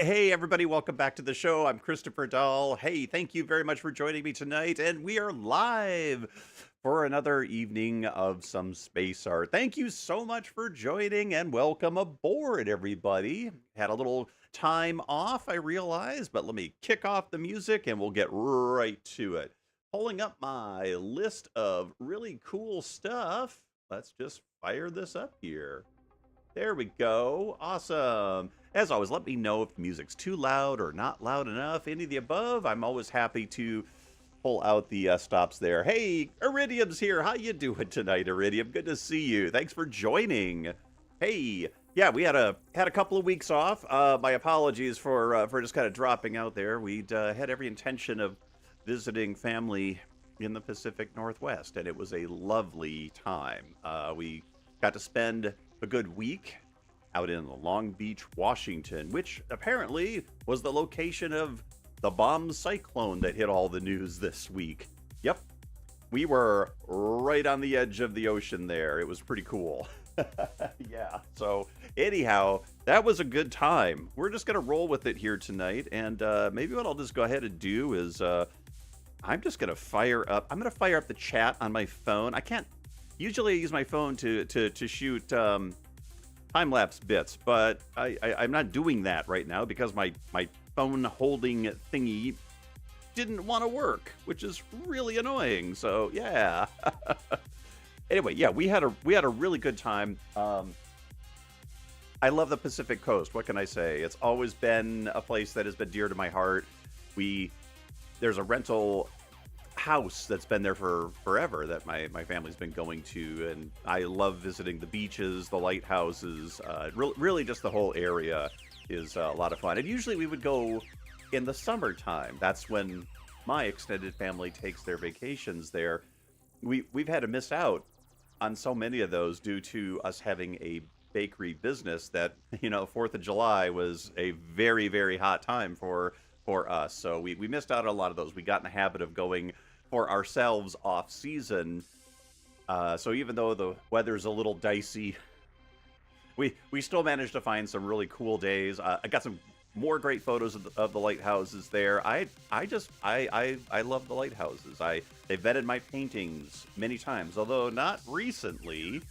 Hey, everybody, welcome back to the show. I'm Christopher Dahl. Hey, thank you very much for joining me tonight. And we are live for another evening of some space art. Thank you so much for joining and welcome aboard, everybody. Had a little time off, I realize, but let me kick off the music and we'll get right to it. Pulling up my list of really cool stuff. Let's just fire this up here. There we go. Awesome. As always, let me know if the music's too loud or not loud enough. Any of the above. I'm always happy to pull out the stops there. Hey, Iridium's here. How you doing tonight, Iridium? Good to see you. Thanks for joining. Hey, yeah, we had a couple of weeks off. My apologies for just kind of dropping out there. We'd had every intention of visiting family in the Pacific Northwest, and it was a lovely time. We got to spend a good week out in Long Beach, Washington, which apparently was the location of the bomb cyclone that hit all the news this week. Yep, we were right on the edge of the ocean there. It was pretty cool. Yeah, so anyhow, that was a good time. We're just going to roll with it here tonight, and maybe what I'll just go ahead and do is I'm just going to fire up the chat on my phone. I can't usually I use my phone to shoot time-lapse bits, but I'm not doing that right now because my phone holding thingy didn't want to work, which is really annoying. So yeah. Anyway, yeah, we had a really good time. I love the Pacific Coast. What can I say? It's always been a place that has been dear to my heart. There's a rental house that's been there for forever that my family's been going to, and I love visiting the beaches, the lighthouses. Really just the whole area is a lot of fun. And usually we would go in the summertime. That's when my extended family takes their vacations there. We've had to miss out on so many of those due to us having a bakery business that, 4th of July was a very, very hot time for us. So we missed out on a lot of those. We got in the habit of going for ourselves off season. So even though the weather's a little dicey, we still managed to find some really cool days. I got some more great photos of the lighthouses there. I love the lighthouses. They vetted my paintings many times, although not recently,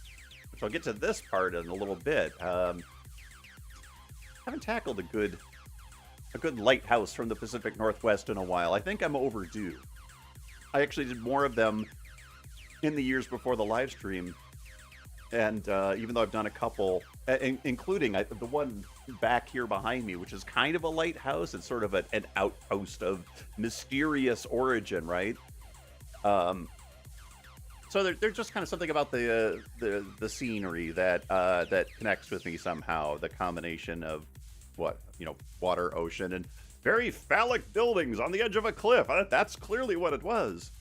which I'll get to this part in a little bit. Haven't tackled a good lighthouse from the Pacific Northwest in a while. I think I'm overdue. I actually did more of them in the years before the live stream, and even though I've done a couple, including the one back here behind me, which is kind of a lighthouse, it's sort of an outpost of mysterious origin, right? So there's just kind of something about the scenery that connects with me somehow. The combination of water, ocean, and very phallic buildings on the edge of a cliff. That's clearly what it was.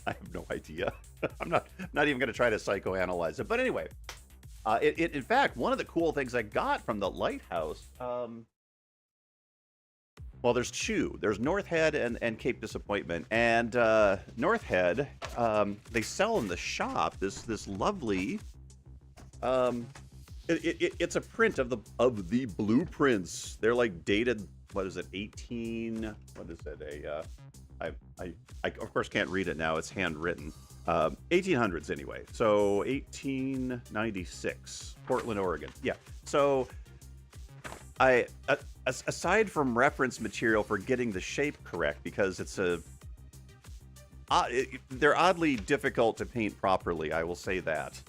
I have no idea. I'm not even going to try to psychoanalyze it. But anyway, in fact, one of the cool things I got from the lighthouse, well, there's two. There's North Head and Cape Disappointment. And North Head, they sell in the shop this lovely. It's a print of the blueprints. They're like dated. What is it? 18. What is it? I of course can't read it now. It's handwritten. 1800s anyway. So 1896, Portland, Oregon. Yeah. So aside from reference material for getting the shape correct, because they're oddly difficult to paint properly. I will say that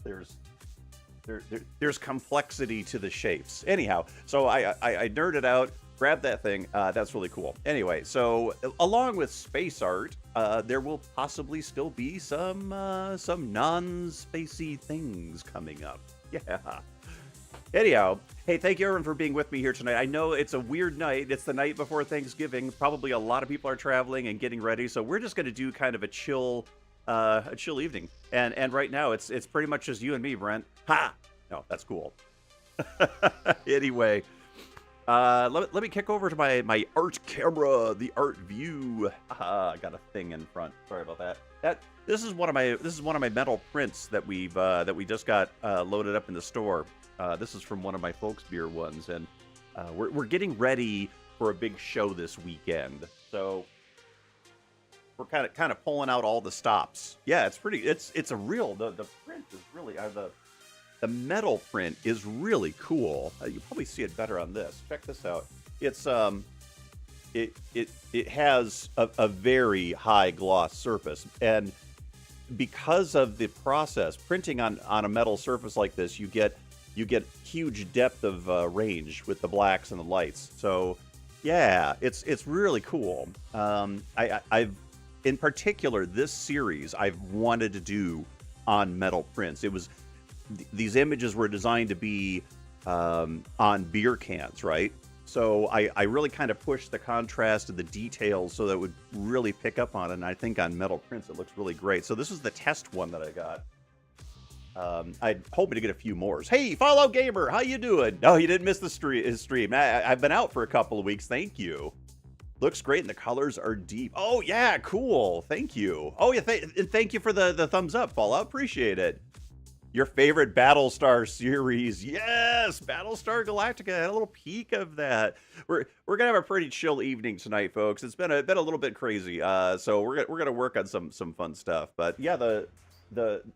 there's complexity to the shapes. Anyhow, so I nerded out. Grab that thing. That's really cool. Anyway, so along with space art, there will possibly still be some non-spacey things coming up. Yeah. Anyhow, hey, thank you everyone for being with me here tonight. I know it's a weird night. It's the night before Thanksgiving. Probably a lot of people are traveling and getting ready, so we're just going to do kind of a chill evening. And right now, it's pretty much just you and me, Brent. Ha! No, that's cool. Anyway. Let me kick over to my art camera, the art view. I got a thing in front. Sorry about that. This is one of my metal prints that we just got loaded up in the store. This is from one of my folks beer ones, and we're getting ready for a big show this weekend. So we're kind of pulling out all the stops. Yeah, it's pretty. It's a real. The print is really the metal print is really cool. You probably see it better on this. Check this out. It's it has a very high gloss surface, and because of the process printing on a metal surface like this, you get huge depth of range with the blacks and the lights. So yeah, it's really cool. I've in particular this series I've wanted to do on metal prints. It was these images were designed to be on beer cans, right? So I really kind of pushed the contrast and the details so that it would really pick up on it. And I think on metal prints, it looks really great. So this is the test one that I got. I'm hoping to get a few more. Hey, Fallout Gamer, how you doing? No, you didn't miss the stream. I've been out for a couple of weeks. Thank you. Looks great, and the colors are deep. Oh, yeah, cool. Thank you. Oh, yeah, and thank you for the thumbs up, Fallout. Appreciate it. Your favorite Battlestar series. Yes, Battlestar Galactica. I had a little peek of that. We're gonna have a pretty chill evening tonight, folks. It's been a little bit crazy. So we're gonna work on some fun stuff. But yeah, the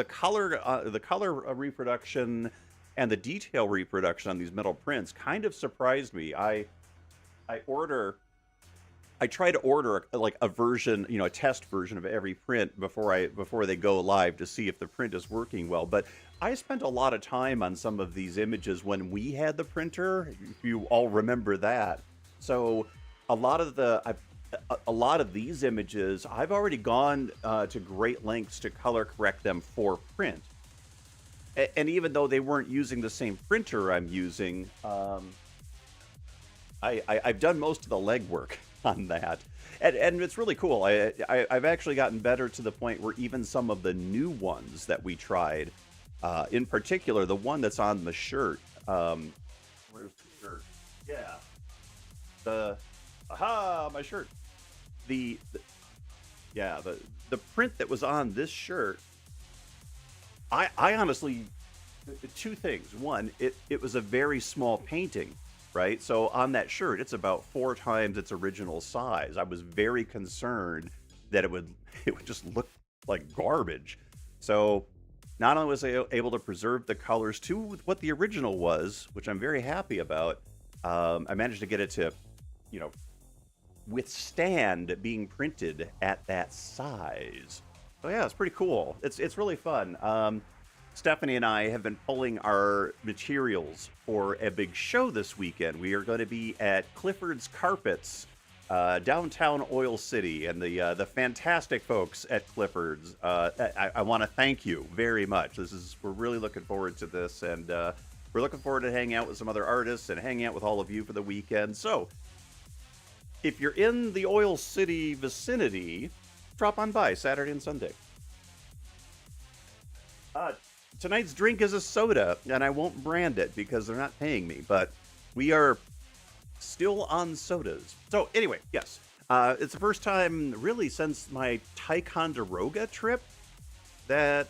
color reproduction and the detail reproduction on these metal prints kind of surprised me. I try to order like a version, a test version of every print before they go live to see if the print is working well. But I spent a lot of time on some of these images when we had the printer, if you all remember that. So a lot of these images, I've already gone to great lengths to color correct them for print. And even though they weren't using the same printer I'm using, I've done most of the legwork on that, and it's really cool. I've actually gotten better to the point where even some of the new ones that we tried, in particular the one that's on the shirt. Where's the shirt? Yeah, my shirt. The print that was on this shirt. I honestly, two things. One, it was a very small painting. Right? So on that shirt, it's about 4 times its original size. I was very concerned that it would just look like garbage. So not only was I able to preserve the colors to what the original was, which I'm very happy about, I managed to get it to, withstand being printed at that size. So yeah, it's pretty cool. It's really fun. Stephanie and I have been pulling our materials for a big show this weekend. We are going to be at Clifford's Carpets, downtown Oil City, and the fantastic folks at Clifford's. I want to thank you very much. We're really looking forward to this, and we're looking forward to hanging out with some other artists and hanging out with all of you for the weekend. So, if you're in the Oil City vicinity, drop on by Saturday and Sunday. Tonight's drink is a soda, and I won't brand it because they're not paying me, but we are still on sodas. So anyway, yes, it's the first time really since my Ticonderoga trip that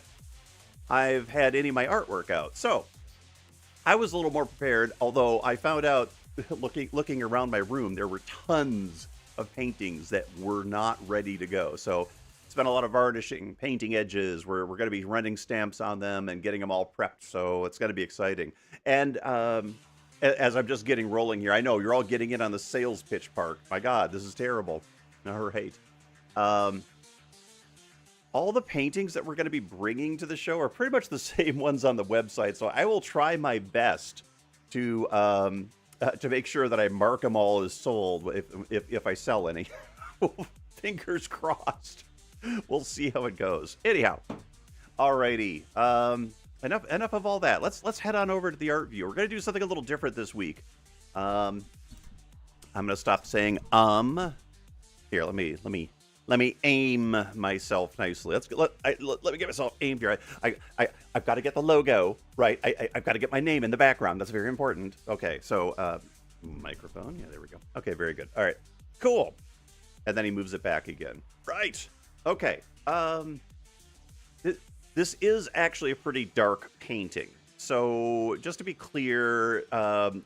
I've had any of my artwork out. So I was a little more prepared, although I found out looking around my room, there were tons of paintings that were not ready to go. So spent a lot of varnishing, painting edges. We're going to be running stamps on them and getting them all prepped, so it's going to be exciting. And as I'm just getting rolling here, I know you're all getting in on the sales pitch part. My God, this is terrible. All right. All the paintings that we're going to be bringing to the show are pretty much the same ones on the website, so I will try my best to make sure that I mark them all as sold if I sell any. Fingers crossed. We'll see how it goes. Anyhow, alrighty. Enough of all that. Let's head on over to the art view. We're gonna do something a little different this week. I'm gonna stop saying Here, let me aim myself nicely. Let me get myself aimed here. I've got to get the logo right. I've got to get my name in the background. That's very important. Okay, so microphone. Yeah, there we go. Okay, very good. All right, cool. And then he moves it back again. Right. Okay. This is actually a pretty dark painting. So just to be clear,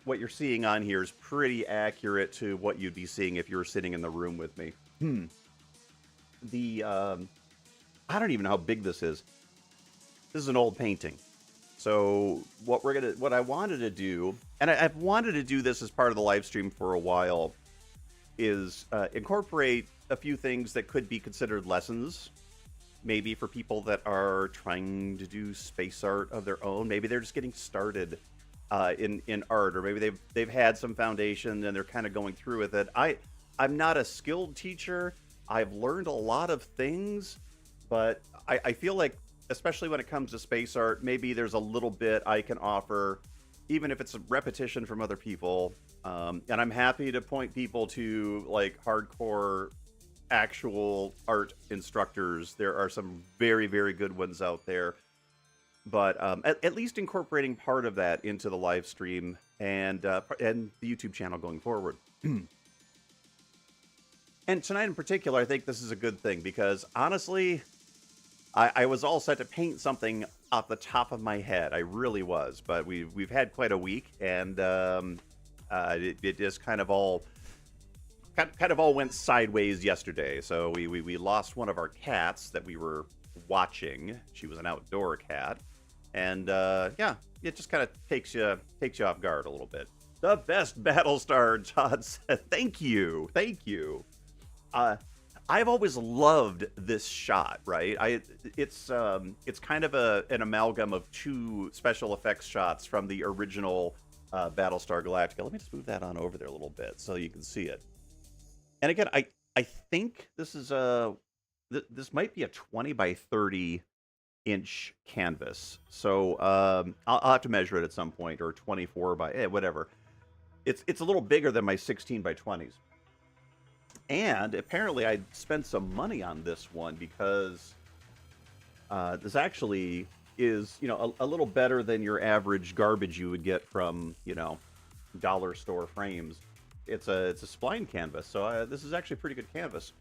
what you're seeing on here is pretty accurate to what you'd be seeing if you were sitting in the room with me. The I don't even know how big this is. This is an old painting. So what I wanted to do, and I've wanted to do this as part of the live stream for a while, is incorporate a few things that could be considered lessons, maybe for people that are trying to do space art of their own. Maybe they're just getting started in art, or maybe they've had some foundation and they're kind of going through with it. I'm not a skilled teacher. I've learned a lot of things, but I feel like, especially when it comes to space art, maybe there's a little bit I can offer, even if it's a repetition from other people. And I'm happy to point people to like hardcore actual art instructors. There are some very, very good ones out there. But at least incorporating part of that into the live stream and the YouTube channel going forward. And tonight in particular, I think this is a good thing because honestly, I was all set to paint something off the top of my head. I really was, but we've had quite a week, and it just kind of all went sideways yesterday. So we lost one of our cats that we were watching. She was an outdoor cat, and yeah, it just kind of takes you off guard a little bit. The best Battlestar, Todd said. Thank you. I've always loved this shot, right? It's kind of an amalgam of two special effects shots from the original Battlestar Galactica. Let me just move that on over there a little bit so you can see it. And again, I think this is this might be a 20 by 30 inch canvas. So I'll have to measure it at some point, or 24 by whatever. It's a little bigger than my 16 by 20s. And apparently I spent some money on this one because this actually is, a little better than your average garbage you would get from, dollar store frames. It's a spline canvas, so this is actually pretty good canvas.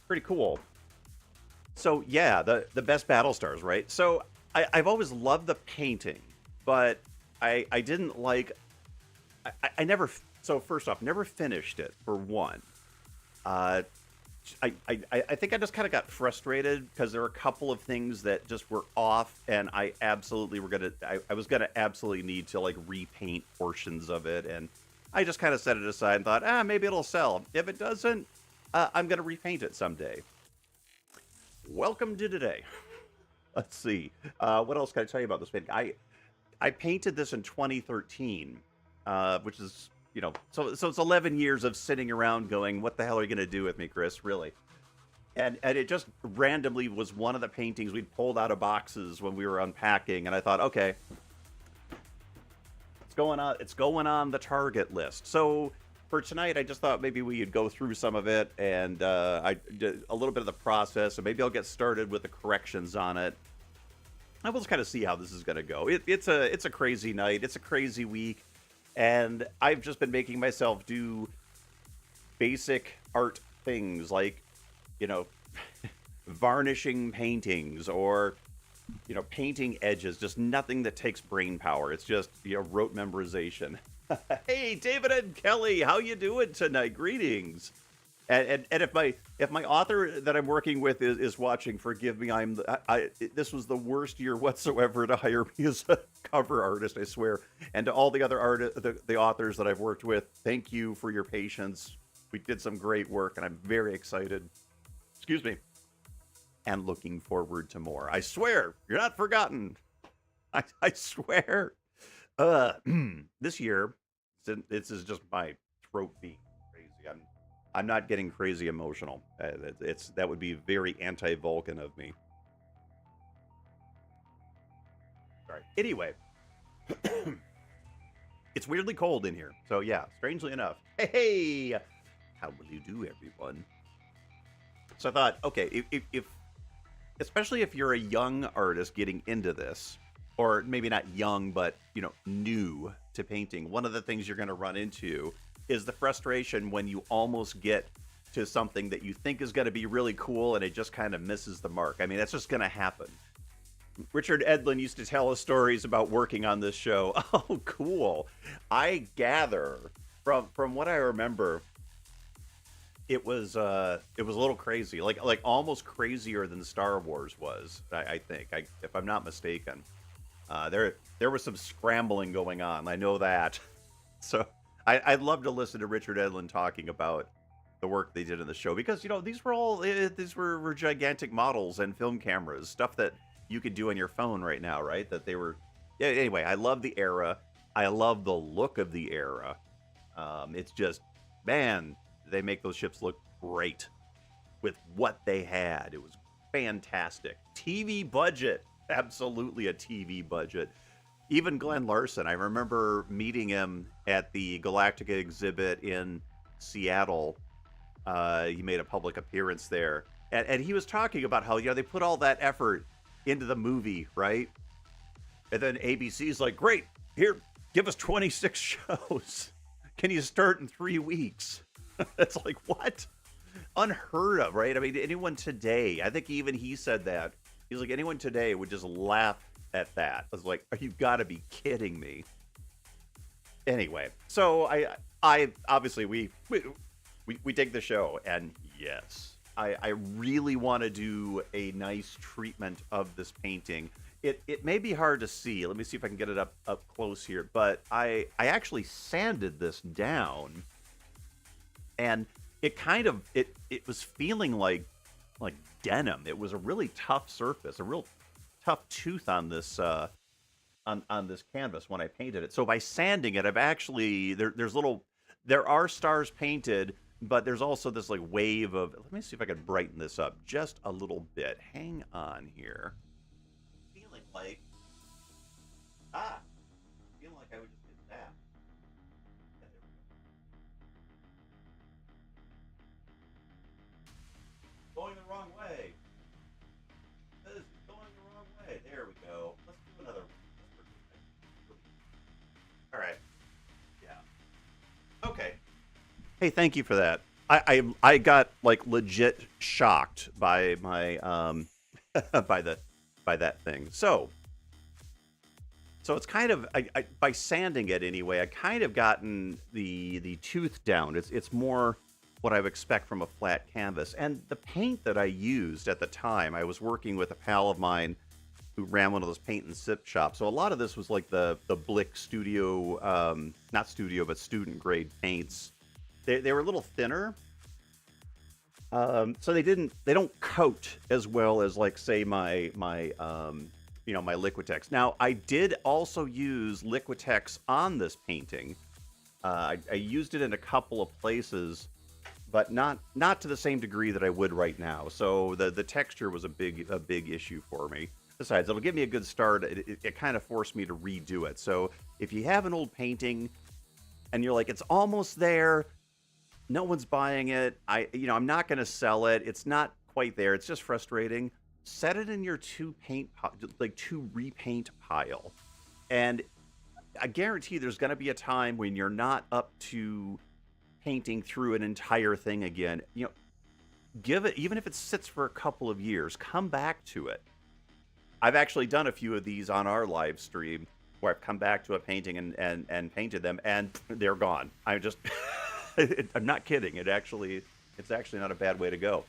Pretty cool. So yeah, the best Battlestars, right? So I've always loved the painting, but I didn't like. I never. So first off, never finished it for one. I think I just kind of got frustrated because there were a couple of things that just were off, and I was gonna absolutely need to like repaint portions of it, and I just kind of set it aside and thought, maybe it'll sell. If it doesn't, I'm gonna repaint it someday. Welcome to today. Let's see. What else can I tell you about this painting? I painted this in 2013, which is. So it's 11 years of sitting around going, what the hell are you going to do with me, Chris? Really? And it just randomly was one of the paintings we'd pulled out of boxes when we were unpacking. And I thought, okay, it's going on the target list. So for tonight, I just thought maybe we would go through some of it, and I did a little bit of the process, and maybe I'll get started with the corrections on it. I will just kind of see how this is going to go. It's a crazy night. It's a crazy week. And I've just been making myself do basic art things like, varnishing paintings or, painting edges. Just nothing that takes brain power. It's just, rote memorization. Hey, David and Kelly, how you doing tonight? Greetings. And if my author that I'm working with is watching, forgive me. This was the worst year whatsoever to hire me as a cover artist, I swear. And to all the other the authors that I've worked with, thank you for your patience. We did some great work, and I'm very excited. Excuse me. And looking forward to more. I swear, you're not forgotten. I swear. This year, this is just my throat being crazy. I'm not getting crazy emotional. That would be very anti-Vulcan of me. Sorry. Anyway, it's weirdly cold in here. So yeah, strangely enough. Hey, how will you do, everyone? So I thought, okay, if especially if you're a young artist getting into this, or maybe not young, but new to painting, one of the things you're going to run into is the frustration when you almost get to something that you think is going to be really cool and it just kind of misses the mark. I mean, that's just going to happen. Richard Edlund used to tell us stories about working on this show. Oh, cool. I gather from what I remember, it was a little crazy, like almost crazier than Star Wars was. I think, if I'm not mistaken, there was some scrambling going on. I know that. So I'd love to listen to Richard Edlund talking about the work they did in the show because these were gigantic models and film cameras, stuff that you could do on your phone right now, right? That they were. Yeah. Anyway, I love the era. I love the look of the era. It's just, man, they make those ships look great with what they had. It was fantastic. TV budget, absolutely a TV budget. Even Glenn Larson, I remember meeting him at the Galactica exhibit in Seattle. He made a public appearance there, and he was talking about how they put all that effort into the movie, right? And then ABC's like, great, here, give us 26 shows. Can you start in 3 weeks? It's like, what? Unheard of, right? I mean, anyone today, I think even he said that. He's like, anyone today would just laugh at that. I was like, you gotta be kidding me. Anyway, so I obviously we take the show, and yes, I really want to do a nice treatment of this painting. It may be hard to see. Let me see if I can get it up close here. But I actually sanded this down, and it was feeling like denim. It was a really tough surface, a real tough tooth on this on this canvas when I painted it. So by sanding it, I've actually there are stars painted, but there's also this like wave of. Let me see if I can brighten this up just a little bit. Hang on here. Feeling like feeling like I would just hit that. Yeah, there we go. Going the wrong way. This is going the wrong way. There we go. Let's do another one. All right. Yeah. Okay. Hey, thank you for that. I got like legit shocked by my by the by that thing. So it's kind of by sanding it anyway. I kind of gotten the tooth down. It's more what I would expect from a flat canvas. And the paint that I used at the time, I was working with a pal of mine who ran one of those paint and sip shops. So a lot of this was like the Blick Studio, not studio, but student grade paints. They were a little thinner, so they don't coat as well as like say my Liquitex. Now I did also use Liquitex on this painting. I used it in a couple of places, but not to the same degree that I would right now. So the texture was a big issue for me. Besides, it'll give me a good start. It kind of forced me to redo it. So if you have an old painting and you're like, it's almost there, no one's buying it. I'm not going to sell it. It's not quite there. It's just frustrating. Set it in your two repaint pile, and I guarantee there's going to be a time when you're not up to painting through an entire thing again. Give it, even if it sits for a couple of years, come back to it. I've actually done a few of these on our live stream where I've come back to a painting and painted them, and they're gone. I'm not kidding. It's actually not a bad way to go.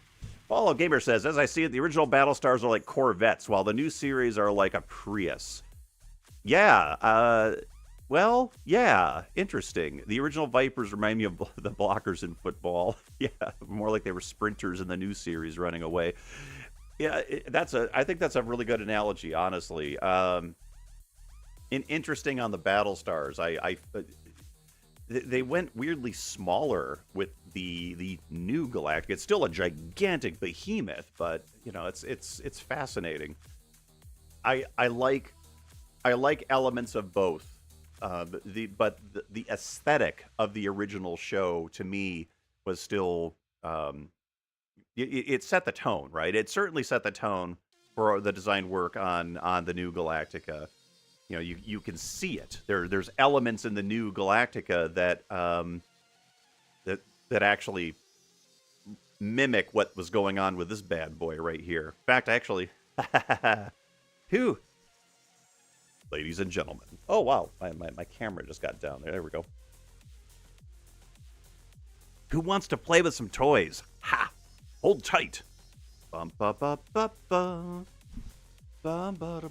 Follow Gamer says, as I see it, the original Battlestars are like Corvettes, while the new series are like a Prius. Yeah, well, yeah, interesting. The original Vipers remind me of the blockers in football. Yeah, more like they were sprinters in the new series running away. Yeah, I think that's a really good analogy, honestly. Interesting on the Battlestars. They went weirdly smaller with the new Galactica. It's still a gigantic behemoth, but it's fascinating. I like elements of both. But the aesthetic of the original show to me was still it set the tone, right? It certainly set the tone for the design work on the new Galactica. You can see it. There's elements in the new Galactica that actually mimic what was going on with this bad boy right here. In fact, Who? Ladies and gentlemen. Oh, wow. My camera just got down there. There we go. Who wants to play with some toys? Ha! Hold tight. Bum ba ba ba ba. Bum ba da.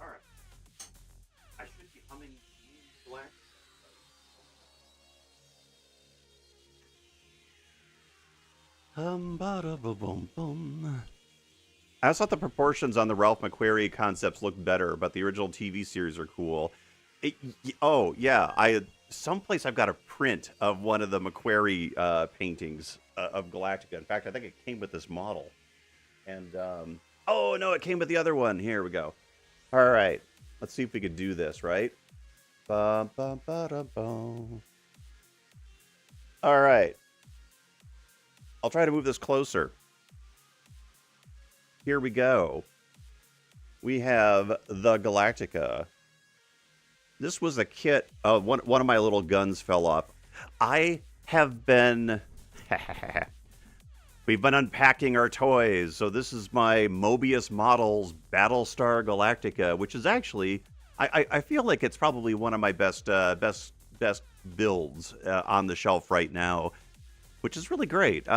All right. I should be humming black. Ba da ba boom boom. I also thought the proportions on the Ralph McQuarrie concepts look better, but the original TV series are cool. Oh yeah, someplace I've got a print of one of the McQuarrie paintings of Galactica. In fact, I think it came with this model. And oh no, it came with the other one. Here we go. All right, let's see if we could do this right. Ba ba ba da ba. All right, I'll try to move this closer. Here we go. We have the Galactica. This was a kit. One of my little guns fell off. I have been... We've been unpacking our toys. So this is my Mobius Models Battlestar Galactica, which is actually... I feel like it's probably one of my best builds on the shelf right now, which is really great.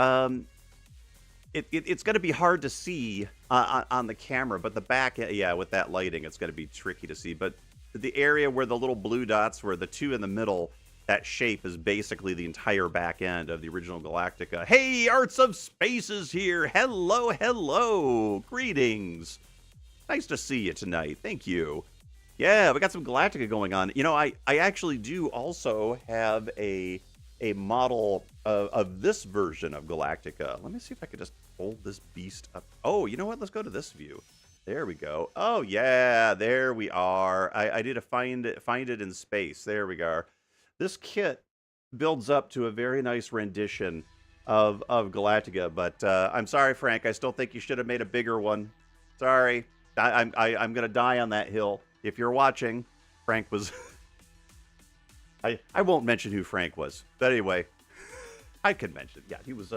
It's going to be hard to see on the camera, but the back, yeah, with that lighting, it's going to be tricky to see. But the area where the little blue dots were, the two in the middle, that shape is basically the entire back end of the original Galactica. Hey, Arts of Space is here. Hello, hello. Greetings. Nice to see you tonight. Thank you. Yeah, we got some Galactica going on. You know, I actually do also have a model of this version of Galactica. Let me see if I could just hold this beast up. Oh, you know what? Let's go to this view. There we go. Oh yeah, there we are. I did find it in space. There we go. This kit builds up to a very nice rendition of Galactica, but I'm sorry, Frank. I still think you should have made a bigger one. Sorry. I'm gonna die on that hill. If you're watching, Frank was. I won't mention who Frank was, but anyway, I could mention. Yeah, he was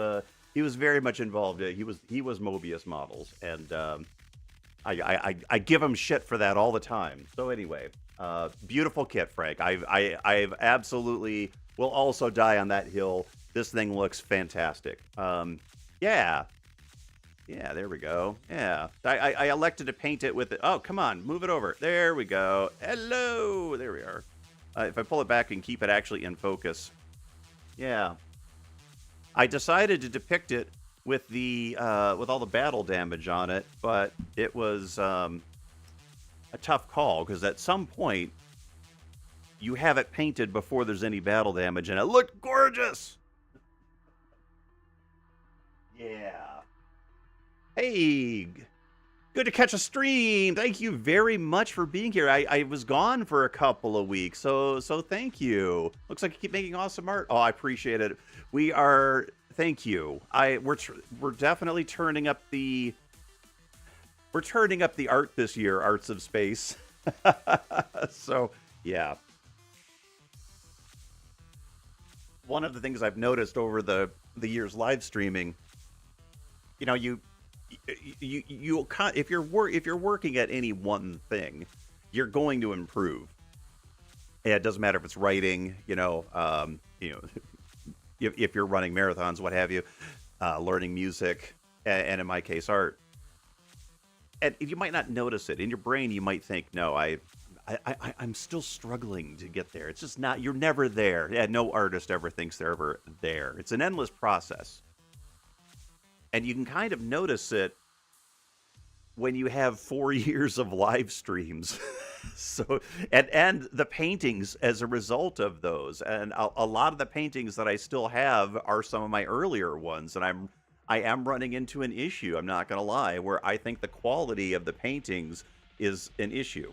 very much involved. He was Mobius Models, and I give him shit for that all the time. So anyway, beautiful kit, Frank. I've absolutely will also die on that hill. This thing looks fantastic. Yeah. Yeah, there we go. Yeah. I elected to paint it with it. Oh, come on. Move it over. There we go. Hello. There we are. If I pull it back and keep it actually in focus. Yeah. I decided to depict it with the with all the battle damage on it, but it was a tough call because at some point you have it painted before there's any battle damage, and it looked gorgeous. Yeah. Hey, good to catch a stream. Thank you very much for being here. I was gone for a couple of weeks, so thank you. Looks like you keep making awesome art. Oh, I appreciate it. We are. Thank you. We're definitely turning up the. We're turning up the art this year, Arts of Space. So yeah. One of the things I've noticed over the years live streaming, you know, you if you're working at any one thing, you're going to improve. And it doesn't matter if it's writing, if you're running marathons, what have you, learning music, and in my case, art. And you might not notice it in your brain. You might think, no, I'm still struggling to get there. It's just not. You're never there. Yeah, no artist ever thinks they're ever there. It's an endless process. And you can kind of notice it when you have 4 years of live streams. So, and the paintings as a result of those. And a lot of the paintings that I still have are some of my earlier ones. And I am running into an issue, I'm not going to lie, where I think the quality of the paintings is an issue.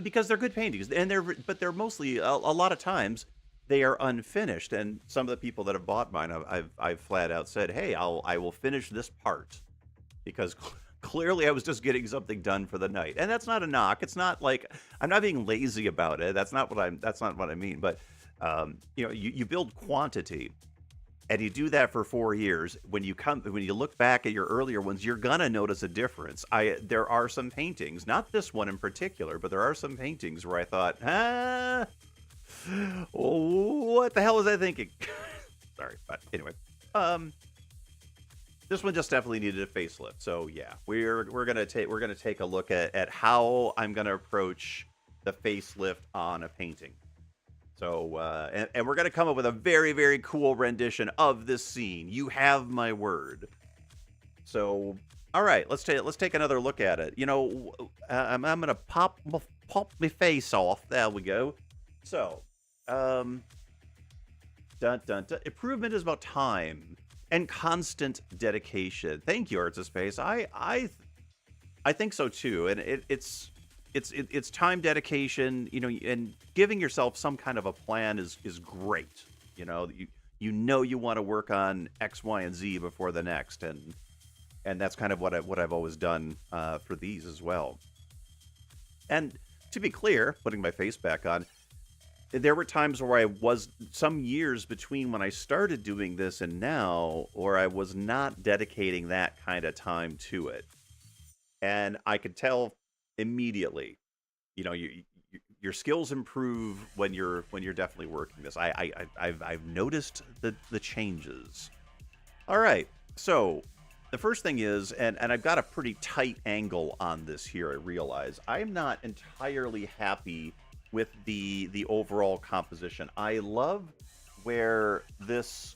Because they're good paintings, and they're mostly, a lot of times, they are unfinished. And some of the people that have bought mine, I've flat out said, "Hey, I will finish this part because clearly I was just getting something done for the night." And that's not a knock. It's not like I'm not being lazy about it. That's not what I mean. But you build quantity, and you do that for 4 years. When you look back at your earlier ones, you're gonna notice a difference. There are some paintings, not this one in particular, but there are some paintings where I thought, what the hell was I thinking? Sorry, but anyway, this one just definitely needed a facelift. So yeah, we're gonna take a look at how I'm gonna approach the facelift on a painting. So and we're gonna come up with a very, very cool rendition of this scene. You have my word. So all right, let's take another look at it. I'm gonna pop my face off. There we go. So dun dun dun. Improvement is about time and constant dedication. Thank you, Arts of Space. I think so too, and it's time, dedication, and giving yourself some kind of a plan is great. You want to work on X, Y, and Z before the next, and that's kind of what I've always done for these as well. And to be clear, putting my face back on, there were times where I was some years between when I started doing this and now, where I was not dedicating that kind of time to it, and I could tell immediately. Your skills improve when you're definitely working this. I've noticed the changes. All right, so the first thing is, and I've got a pretty tight angle on this here. I realize I'm not entirely happy with the overall composition. I love where this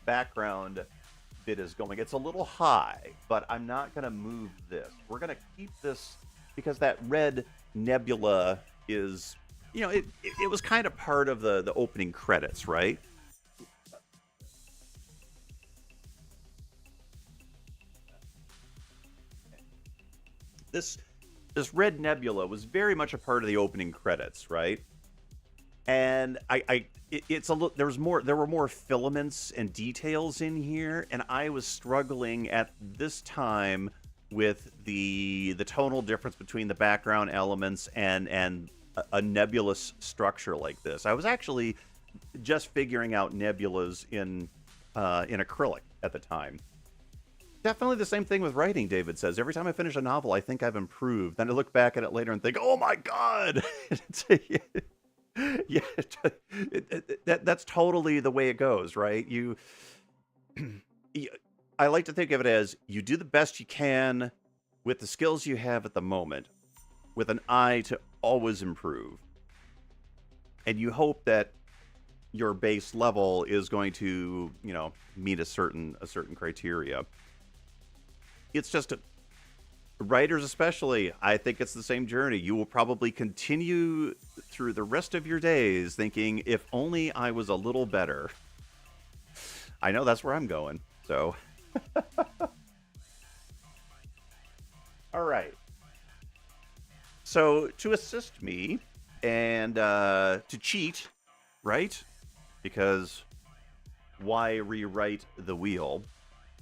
background bit is going. It's a little high, but I'm not going to move this. We're going to keep this because that red nebula is, it was kind of part of the opening credits, right? This red nebula was very much a part of the opening credits, right? And there were more filaments and details in here, and I was struggling at this time with the tonal difference between the background elements and a nebulous structure like this. I was actually just figuring out nebulas in acrylic at the time. Definitely the same thing with writing, David says. Every time I finish a novel, I think I've improved. Then I look back at it later and think, oh my God! Yeah, that's totally the way it goes, right? I like to think of it as you do the best you can with the skills you have at the moment, with an eye to always improve. And you hope that your base level is going to, meet a certain criteria. It's just writers especially, I think it's the same journey. You will probably continue through the rest of your days thinking, if only I was a little better. I know that's where I'm going. So, all right. So to assist me and to cheat, right? Because why rewrite the wheel?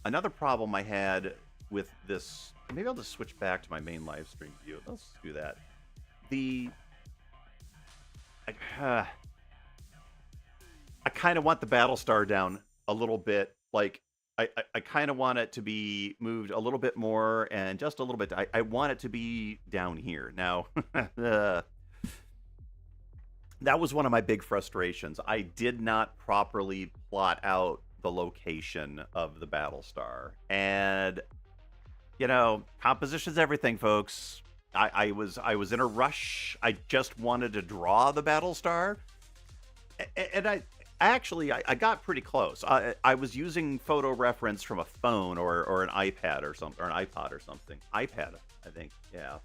Another problem I had with this, maybe I'll just switch back to my main live stream view. Let's do that. I kind of want the Battlestar down a little bit. Like, I kind of want it to be moved a little bit more, and just a little bit. I want it to be down here. Now, that was one of my big frustrations. I did not properly plot out the location of the Battlestar. And, composition's everything, folks. I was in a rush. I just wanted to draw the Battlestar. And I got pretty close. I was using photo reference from a phone or an iPad or something, or an iPod or something. iPad, I think. Yeah.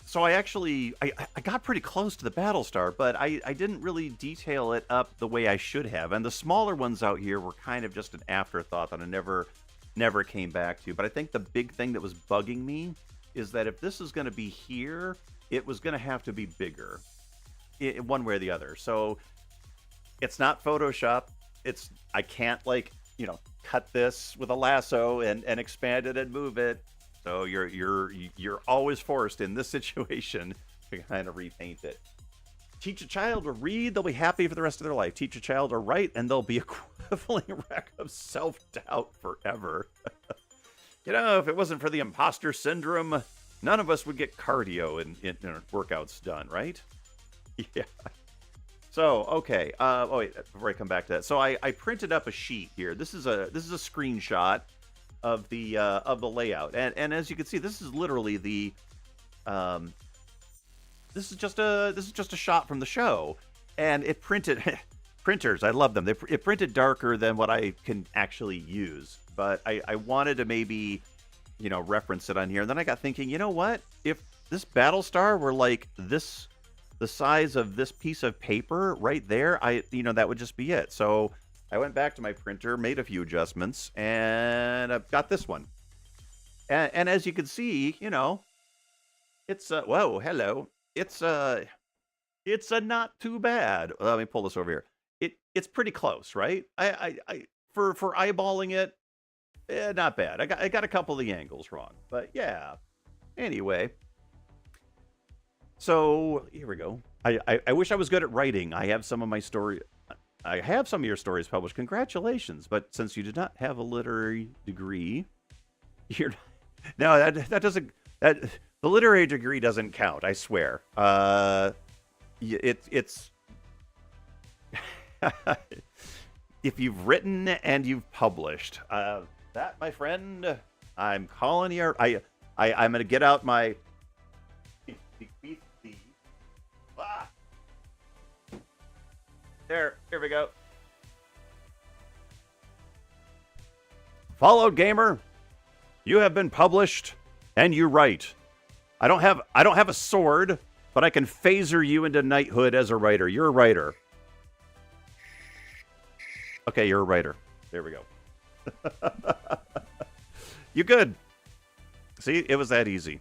So I got pretty close to the Battlestar, but I didn't really detail it up the way I should have. And the smaller ones out here were kind of just an afterthought that I never came back to. But I think the big thing that was bugging me is that if this is going to be here, it was going to have to be bigger, one way or the other. So it's not Photoshop. I can't cut this with a lasso and expand it and move it. So you're always forced in this situation to kind of repaint it. Teach a child to read, they'll be happy for the rest of their life. Teach a child to write, and they'll be a quivering wreck of self-doubt forever. If it wasn't for the imposter syndrome, none of us would get cardio and workouts done, right? Yeah. So, okay. Wait, before I come back to that. So I printed up a sheet here. This is a screenshot of the layout. And as you can see, this is literally the this is just a shot from the show. And it printed printers, I love them. It printed darker than what I can actually use. But I wanted to maybe, reference it on here. And then I got thinking, you know what? If this Battlestar were like this, the size of this piece of paper right there, that would just be it. So I went back to my printer, made a few adjustments, and I've got this one. And as you can see, it's whoa, hello. It's a not too bad. Let me pull this over here. It's pretty close, right? For eyeballing it, not bad. I got a couple of the angles wrong, but yeah. Anyway, so here we go. I wish I was good at writing. I have some of your stories published. Congratulations! But since you did not have a literary degree, the literary degree doesn't count. I swear. It's if you've written and you've published, that, my friend, I'm calling you. I'm gonna get out my. Here we go. Fallout Gamer, you have been published, and you write. I don't have a sword, but I can phaser you into knighthood as a writer. You're a writer. Okay, you're a writer. There we go. You good? See, it was that easy.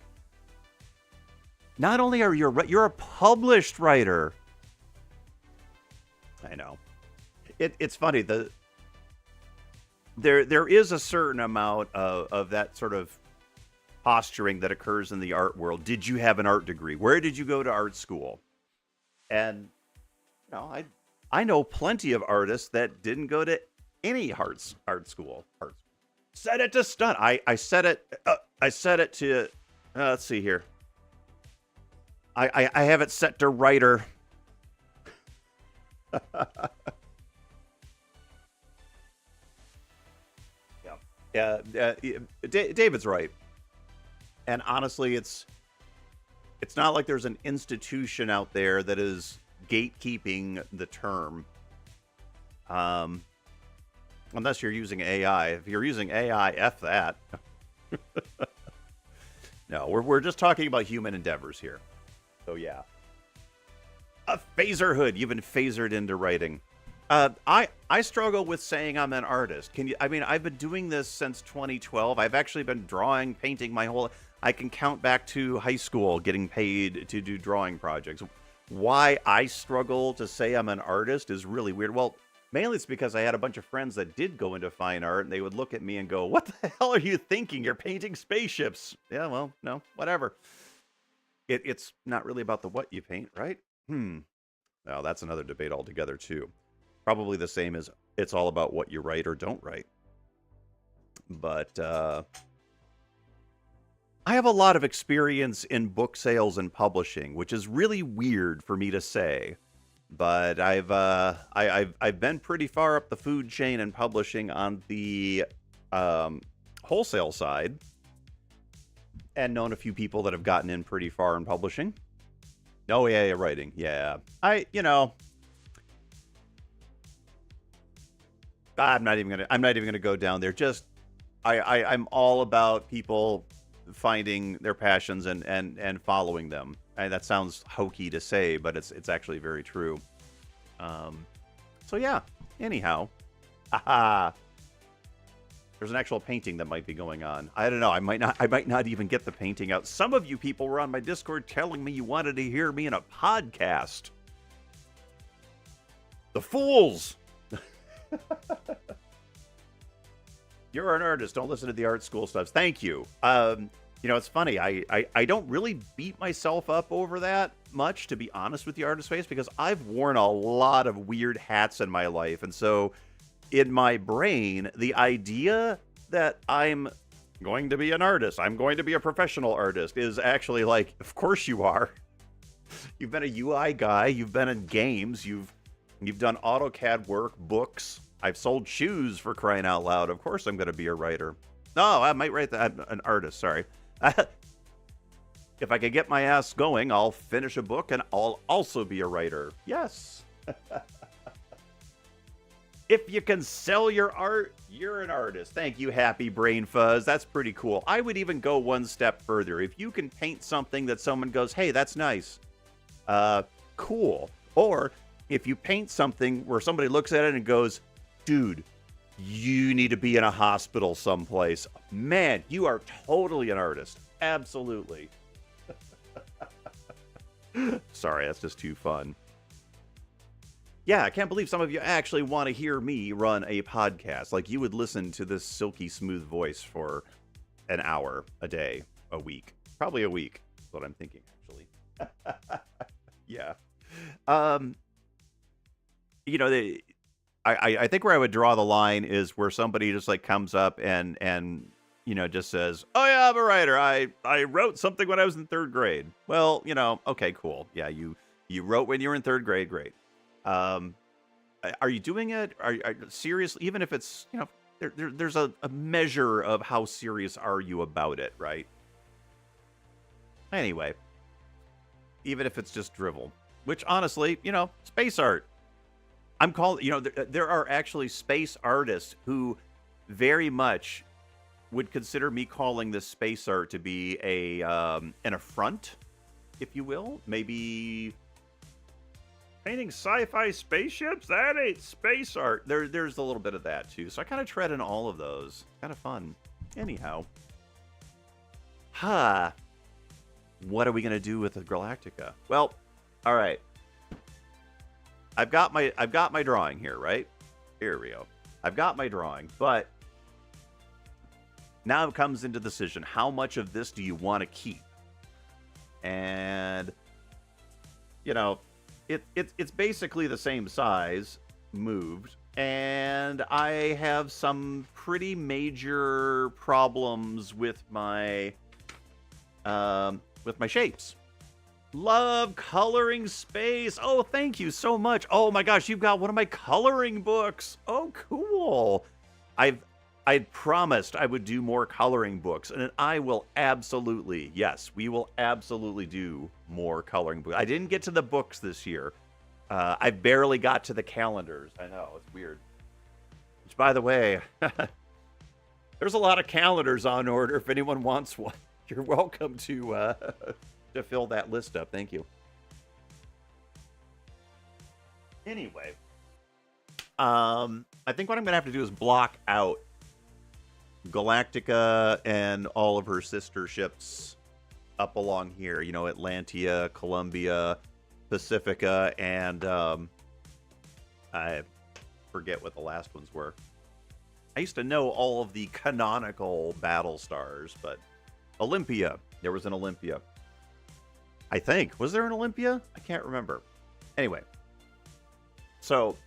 Not only are you're a published writer. I know. It's funny. There is a certain amount of that sort of posturing that occurs in the art world. Did you have an art degree? Where did you go to art school? And I know plenty of artists that didn't go to any art school. Set it to stunt. I set it to. Let's see here. I have it set to writer. Yeah. David's right. And honestly, it's not like there's an institution out there that is gatekeeping the term. Unless you're using AI. If you're using AI, F that. No, we're just talking about human endeavors here. So yeah. A phaser hood. You've been phasered into writing. I struggle with saying I'm an artist. I've been doing this since 2012. I've actually been drawing, painting my whole. I can count back to high school getting paid to do drawing projects. Why I struggle to say I'm an artist is really weird. Well, mainly it's because I had a bunch of friends that did go into fine art, and they would look at me and go, "What the hell are you thinking? You're painting spaceships." Yeah, well, no, whatever. It's not really about the what you paint, right? Well, that's another debate altogether, too. Probably the same as it's all about what you write or don't write. But I have a lot of experience in book sales and publishing, which is really weird for me to say. But I've been pretty far up the food chain in publishing on the wholesale side, and known a few people that have gotten in pretty far in publishing. Oh yeah, writing. Yeah, I'm not even gonna go down there. Just I'm all about people finding their passions and following them. And that sounds hokey to say, but it's actually very true. So yeah. Anyhow, There's an actual painting that might be going on. I don't know. I might not even get the painting out. Some of you people were on my Discord telling me you wanted to hear me in a podcast. The fools! You're an artist. Don't listen to the art school stuff. Thank you. It's funny. I don't really beat myself up over that much, to be honest with the artist face, because I've worn a lot of weird hats in my life. And so in my brain, the idea that I'm going to be an artist, I'm going to be a professional artist, is actually like, of course you are. You've been a UI guy. You've been in games. You've done AutoCAD work, books. I've sold shoes, for crying out loud. Of course I'm going to be a writer. No, I might write that. An artist, sorry. If I could get my ass going, I'll finish a book and I'll also be a writer. Yes. If you can sell your art, you're an artist. Thank you, Happy Brain Fuzz. That's pretty cool. I would even go one step further. If you can paint something that someone goes, hey, that's nice. Cool. Or if you paint something where somebody looks at it and goes, dude, you need to be in a hospital someplace. Man, you are totally an artist. Absolutely. Sorry, that's just too fun. Yeah, I can't believe some of you actually want to hear me run a podcast. Like, you would listen to this silky smooth voice for an hour, a day, a week. Probably a week, is what I'm thinking, actually. Yeah. I think where I would draw the line is where somebody just like comes up and just says, oh yeah, I'm a writer. I wrote something when I was in third grade. Well, okay, cool. Yeah, you wrote when you were in third grade. Great. Are you doing it? Are seriously? Even if it's, there's a measure of how serious are you about it, right? Anyway, even if it's just drivel, which honestly, space art. I'm called, there are actually space artists who very much would consider me calling this space art to be an affront, if you will. Maybe painting sci-fi spaceships? That ain't space art. There's a little bit of that too. So I kind of tread in all of those. Kind of fun. Anyhow. What are we gonna do with the Galactica? Well, all right. I've got my drawing here, right? Here we go. I've got my drawing, but now it comes into decision. How much of this do you want to keep? And it's basically the same size, moved, and I have some pretty major problems with my shapes. Love coloring space. Oh, thank you so much. Oh my gosh, you've got one of my coloring books. Oh, cool. I'd promised I would do more coloring books, and I will absolutely, yes, we will absolutely do more coloring books. I didn't get to the books this year. I barely got to the calendars. I know, it's weird. Which, by the way, there's a lot of calendars on order. If anyone wants one, you're welcome to fill that list up. Thank you. Anyway, I think what I'm gonna have to do is block out Galactica and all of her sister ships up along here. Atlantia, Columbia, Pacifica, and I forget what the last ones were. I used to know all of the canonical battle stars, but Olympia. There was an Olympia. I think. Was there an Olympia? I can't remember. Anyway. So,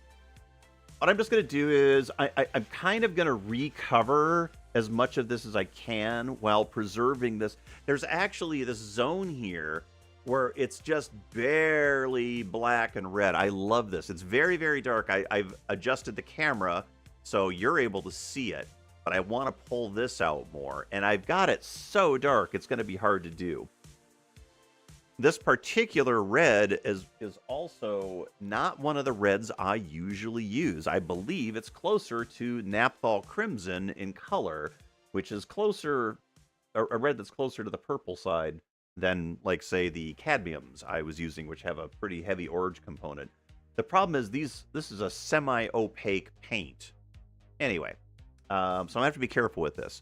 what I'm just going to do is, I'm kind of going to recover as much of this as I can while preserving this. There's actually this zone here where it's just barely black and red. I love this. It's very, very dark. I've adjusted the camera so you're able to see it, but I want to pull this out more. And I've got it so dark, it's going to be hard to do. This particular red is also not one of the reds I usually use. I believe it's closer to Naphthol Crimson in color, which is closer, a red that's closer to the purple side than, like, say, the cadmiums I was using, which have a pretty heavy orange component. The problem is this is a semi-opaque paint. Anyway, So I'm gonna have to be careful with this.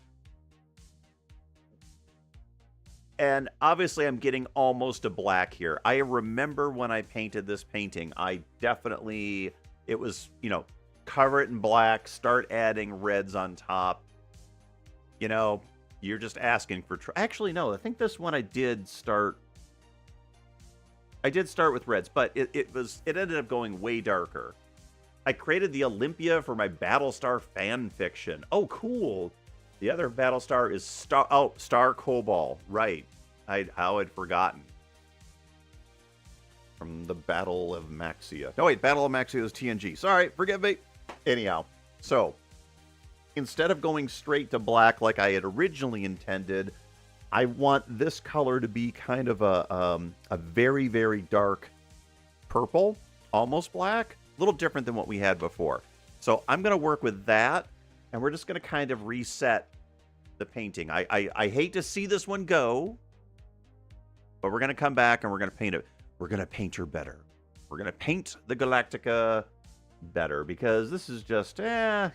And obviously I'm getting almost a black here. I remember when I painted this painting, I definitely, it was, cover it in black, start adding reds on top. You're just asking for, actually, no, I think this one I did start with reds, but it ended up going way darker. I created the Olympia for my Battlestar fan fiction. Oh, cool. The other Battlestar is Star Cobalt. Right. How I'd forgotten. From the Battle of Maxia. No, wait, Battle of Maxia is TNG. Sorry, forgive me. Anyhow, so instead of going straight to black like I had originally intended, I want this color to be kind of a very, very dark purple, almost black. A little different than what we had before. So I'm going to work with that, and we're just going to kind of reset the painting. I hate to see this one go, but we're going to come back and we're going to paint it. We're going to paint her better. We're going to paint the Galactica better, because this is just, There,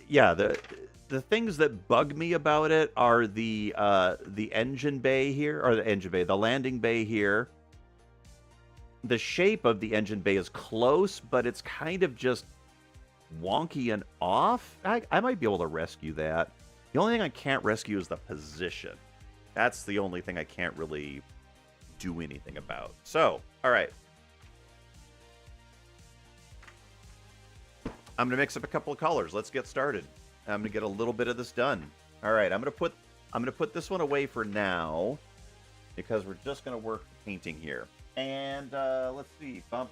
yeah, the things that bug me about it are the engine bay here, or the landing bay here. The shape of the engine bay is close, but it's kind of just wonky and off. I might be able to rescue that. The only thing I can't rescue is the position. That's the only thing I can't really do anything about. So, all right. I'm going to mix up a couple of colors. Let's get started. I'm going to get a little bit of this done. All right, I'm going to put this one away for now, because we're just going to work the painting here. And let's see. My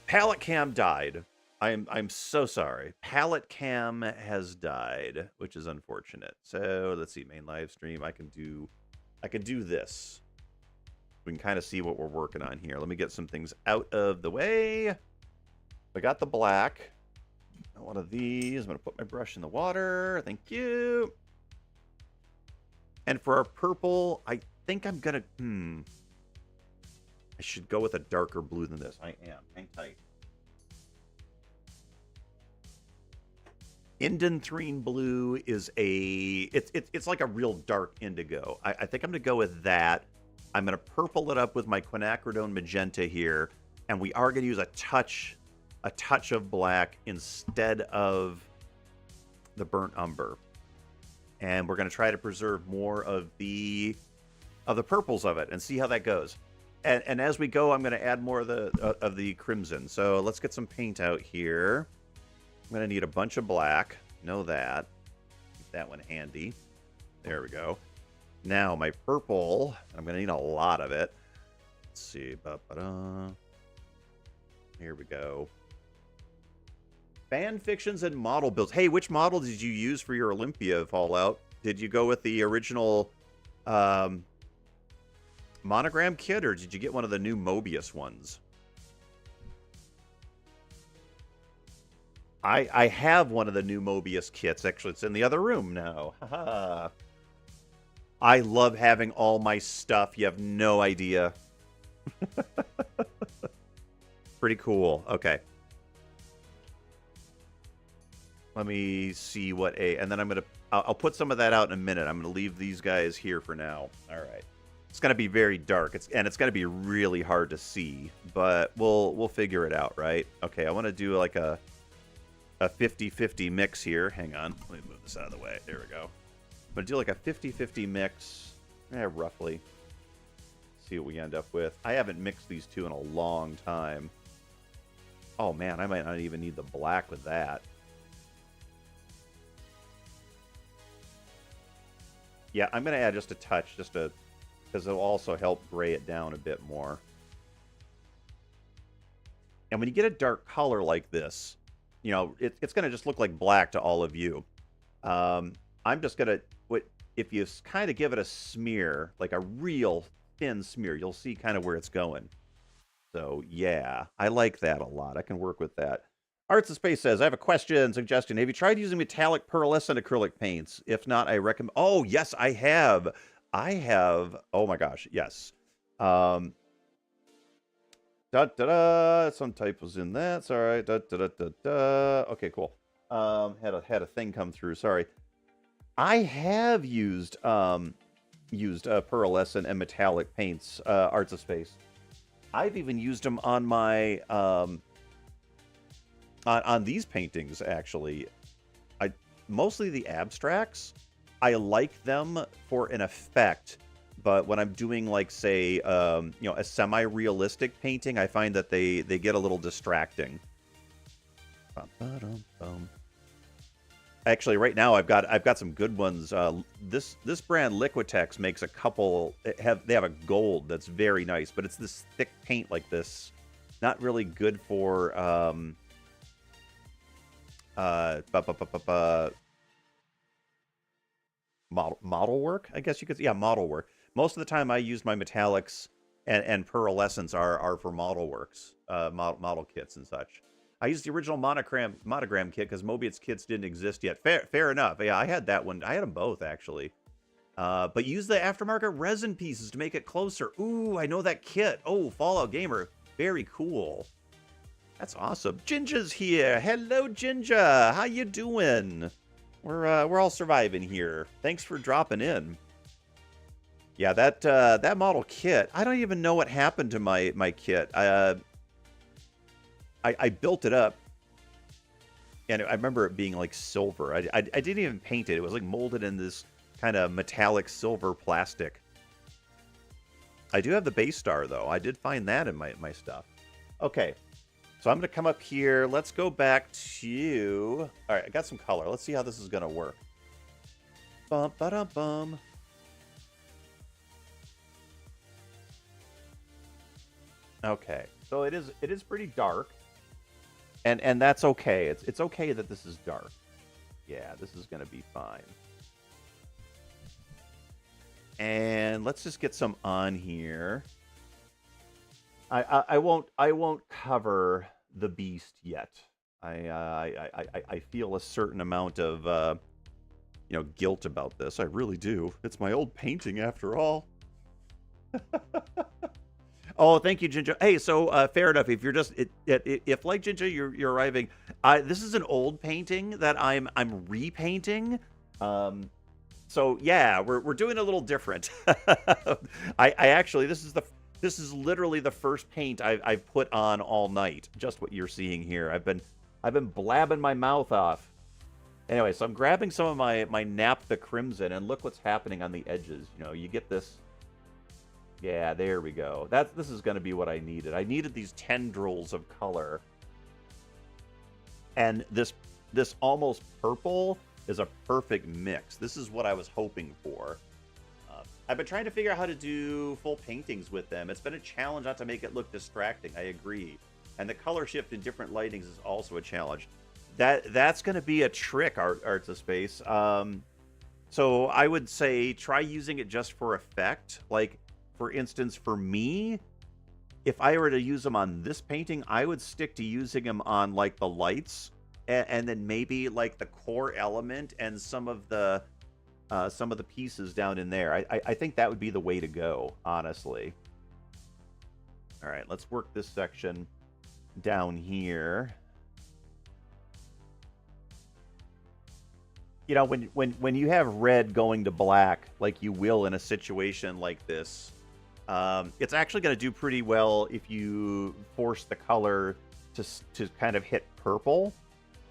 palette cam died. I'm so sorry. Palette cam has died, which is unfortunate. So let's see. Main live stream. I can do this. We can kind of see what we're working on here. Let me get some things out of the way. I got the black. One of these. I'm going to put my brush in the water. Thank you. And for our purple, I think I'm going to... I should go with a darker blue than this. I am. Hang tight. Indanthrene blue is it's like a real dark indigo. I think I'm going to go with that. I'm going to purple it up with my quinacridone magenta here, and we are going to use a touch of black instead of the burnt umber. And we're going to try to preserve more of the purples of it and see how that goes. And as we go, I'm going to add more of the crimson. So let's get some paint out here. I'm going to need a bunch of black. Know that. Keep that one handy. There we go. Now, my purple, I'm going to need a lot of it. Let's see. Here we go. Fan fictions and model builds. Hey, which model did you use for your Olympia Fallout? Did you go with the original monogram kit, or did you get one of the new Mobius ones? I have one of the new Mobius kits. Actually, it's in the other room now. Haha. I love having all my stuff. You have no idea. Pretty cool. Okay. Let me see what and then I'll put some of that out in a minute. I'm going to leave these guys here for now. All right. It's going to be very dark. It's going to be really hard to see, but we'll figure it out, right? Okay, I want to do like a 50-50 mix here. Hang on. Let me move this out of the way. There we go. I'm going to do like a 50-50 mix, roughly. See what we end up with. I haven't mixed these two in a long time. Oh, man, I might not even need the black with that. Yeah, I'm going to add just a touch, because it'll also help gray it down a bit more. And when you get a dark color like this, it's going to just look like black to all of you. I'm just going to... If you kind of give it a smear, like a real thin smear, you'll see kind of where it's going. So, yeah, I like that a lot. I can work with that. Arts of Space says, I have a question, suggestion. Have you tried using metallic pearlescent acrylic paints? If not, I recommend... Oh, yes, I have. Oh, my gosh, yes. Um, da da da. Some typos in that. It's all right. Da da da da da. Okay, cool. Had a thing come through. Sorry. I have used pearlescent and metallic paints, Arts of Space. I've even used them on my on these paintings actually. I mostly the abstracts. I like them for an effect, but when I'm doing like say a semi-realistic painting, I find that they get a little distracting. Bum, ba-dum, bum. Actually, right now I've got some good ones. This brand Liquitex makes a couple. They have a gold that's very nice, but it's this thick paint like this. Not really good for uh bu- bu- bu- bu- bu- model work. I guess you could, yeah, model work. Most of the time I use my metallics and pearlescents are for model works, model kits and such. I used the original monogram kit because Mobius kits didn't exist yet. Fair enough. Yeah, I had that one. I had them both actually. But use the aftermarket resin pieces to make it closer. Ooh, I know that kit. Oh, Fallout Gamer, very cool. That's awesome. Ginger's here. Hello, Ginger. How you doing? We're all surviving here. Thanks for dropping in. Yeah, that model kit. I don't even know what happened to my kit. I built it up, and I remember it being like silver. I didn't even paint it. It was like molded in this kind of metallic silver plastic. I do have the base star though. I did find that in my stuff. Okay, so I'm gonna come up here. Let's go back to. All right, I got some color. Let's see how this is gonna work. Bum ba dum bum. Okay, so it is pretty dark. And that's okay. It's okay that this is dark. Yeah, this is gonna be fine. And let's just get some on here. I won't cover the beast yet. I feel a certain amount of guilt about this. I really do. It's my old painting after all. Oh, thank you, Ginger. Hey, so fair enough. If you're just if like Ginger, you're arriving. This is an old painting that I'm repainting. So yeah, we're doing a little different. I actually this is literally the first paint I've put on all night. Just what you're seeing here. I've been blabbing my mouth off. Anyway, so I'm grabbing some of my Nap the Crimson, and look what's happening on the edges. You know, you get this. Yeah, there we go. This is going to be what I needed. I needed these tendrils of color. And this almost purple is a perfect mix. This is what I was hoping for. I've been trying to figure out how to do full paintings with them. It's been a challenge not to make it look distracting. I agree. And the color shift in different lightings is also a challenge. That's going to be a trick, Arts of Space. So I would say try using it just for effect. Like, for instance, for me, if I were to use them on this painting, I would stick to using them on like the lights, and then maybe like the core element and some of the pieces down in there. I think that would be the way to go, honestly. All right, let's work this section down here. You know, when you have red going to black, like you will in a situation like this, it's actually going to do pretty well if you force the color to kind of hit purple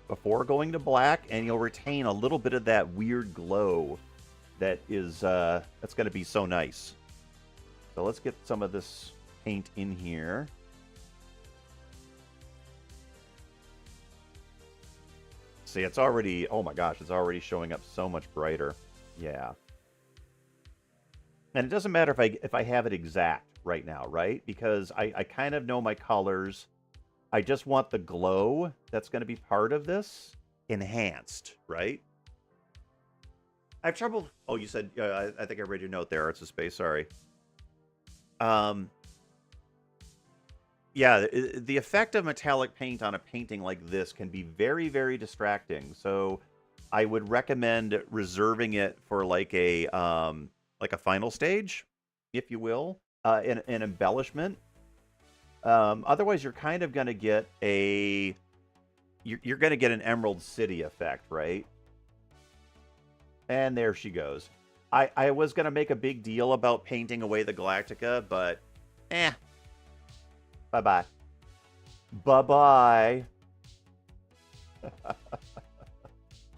before going to black, and you'll retain a little bit of that weird glow that is that's going to be so nice. So let's get some of this paint in here. See, it's already, oh my gosh, it's already showing up so much brighter. Yeah. And it doesn't matter if I have it exact right now, right? Because I kind of know my colors. I just want the glow that's going to be part of this enhanced, right? I have trouble. Oh, you said, I think I read your note there, Arts of Space, sorry. Yeah, the effect of metallic paint on a painting like this can be very, very distracting. So I would recommend reserving it for like a final stage, if you will. an embellishment. Otherwise, you're kind of going to get you're going to get an Emerald City effect, right? And there she goes. I was going to make a big deal about painting away the Galactica, but bye-bye. Bye-bye.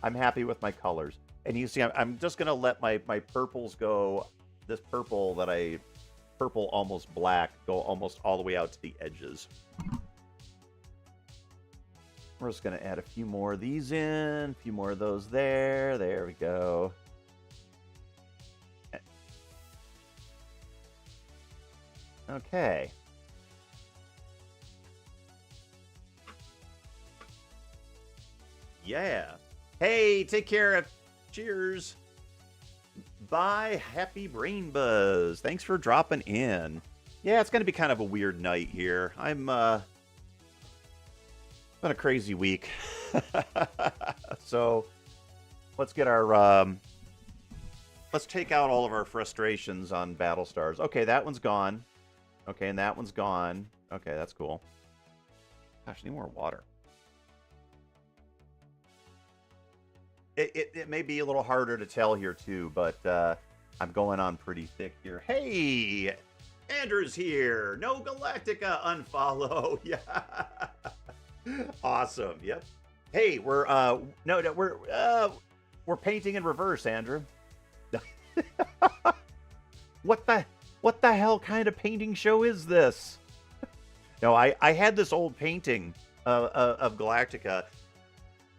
I'm happy with my colors. And you see, I'm just going to let my purples go. This purple purple almost black, go almost all the way out to the edges. We're just going to add a few more of these in, a few more of those there. There we go. Okay. Yeah. Hey, take care. Cheers. Bye. Happy Brain Buzz. Thanks for dropping in. Yeah, it's going to be kind of a weird night here. It's been a crazy week. So let's get our let's take out all of our frustrations on Battlestars. Okay, that one's gone. Okay, and that one's gone. Okay, that's cool. Gosh, I need more water. It may be a little harder to tell here too, but I'm going on pretty thick here. Hey, Andrew's here. No Galactica, unfollow. Yeah, awesome. Yep. Hey, we're painting in reverse, Andrew. What the hell kind of painting show is this? No, I had this old painting of Galactica,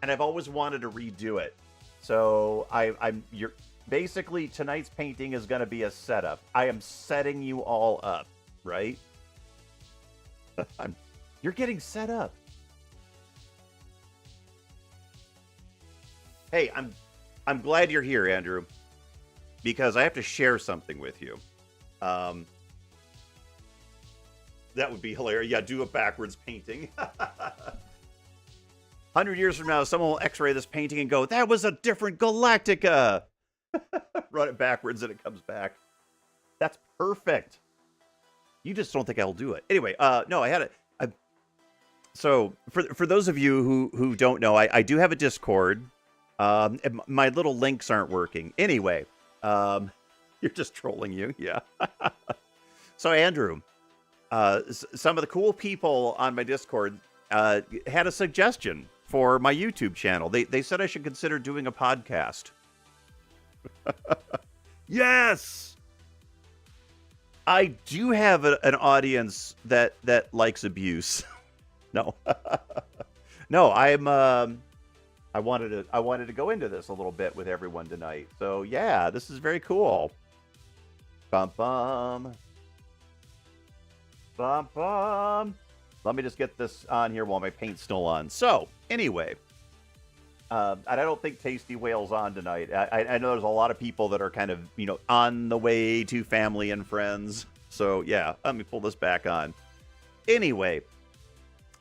and I've always wanted to redo it. So you're basically, tonight's painting is going to be a setup. I am setting you all up, right? You're getting set up. Hey, I'm glad you're here, Andrew, because I have to share something with you. That would be hilarious. Yeah, do a backwards painting. 100 years from now, someone will x-ray this painting and go, that was a different Galactica. Run it backwards and it comes back. That's perfect. You just don't think I'll do it. Anyway, no, I had it. So for those of you who don't know, I do have a Discord. And my little links aren't working. Anyway, you're just trolling you. Yeah. So Andrew, some of the cool people on my Discord had a suggestion for my YouTube channel. They said I should consider doing a podcast. Yes! I do have an audience that likes abuse. No. No, I wanted to go into this a little bit with everyone tonight. So yeah, this is very cool. Bum bum. Bum bum. Let me just get this on here while my paint's still on. So, anyway, and I don't think Tasty Whale's on tonight. I know there's a lot of people that are kind of, on the way to family and friends. So, yeah, let me pull this back on. Anyway,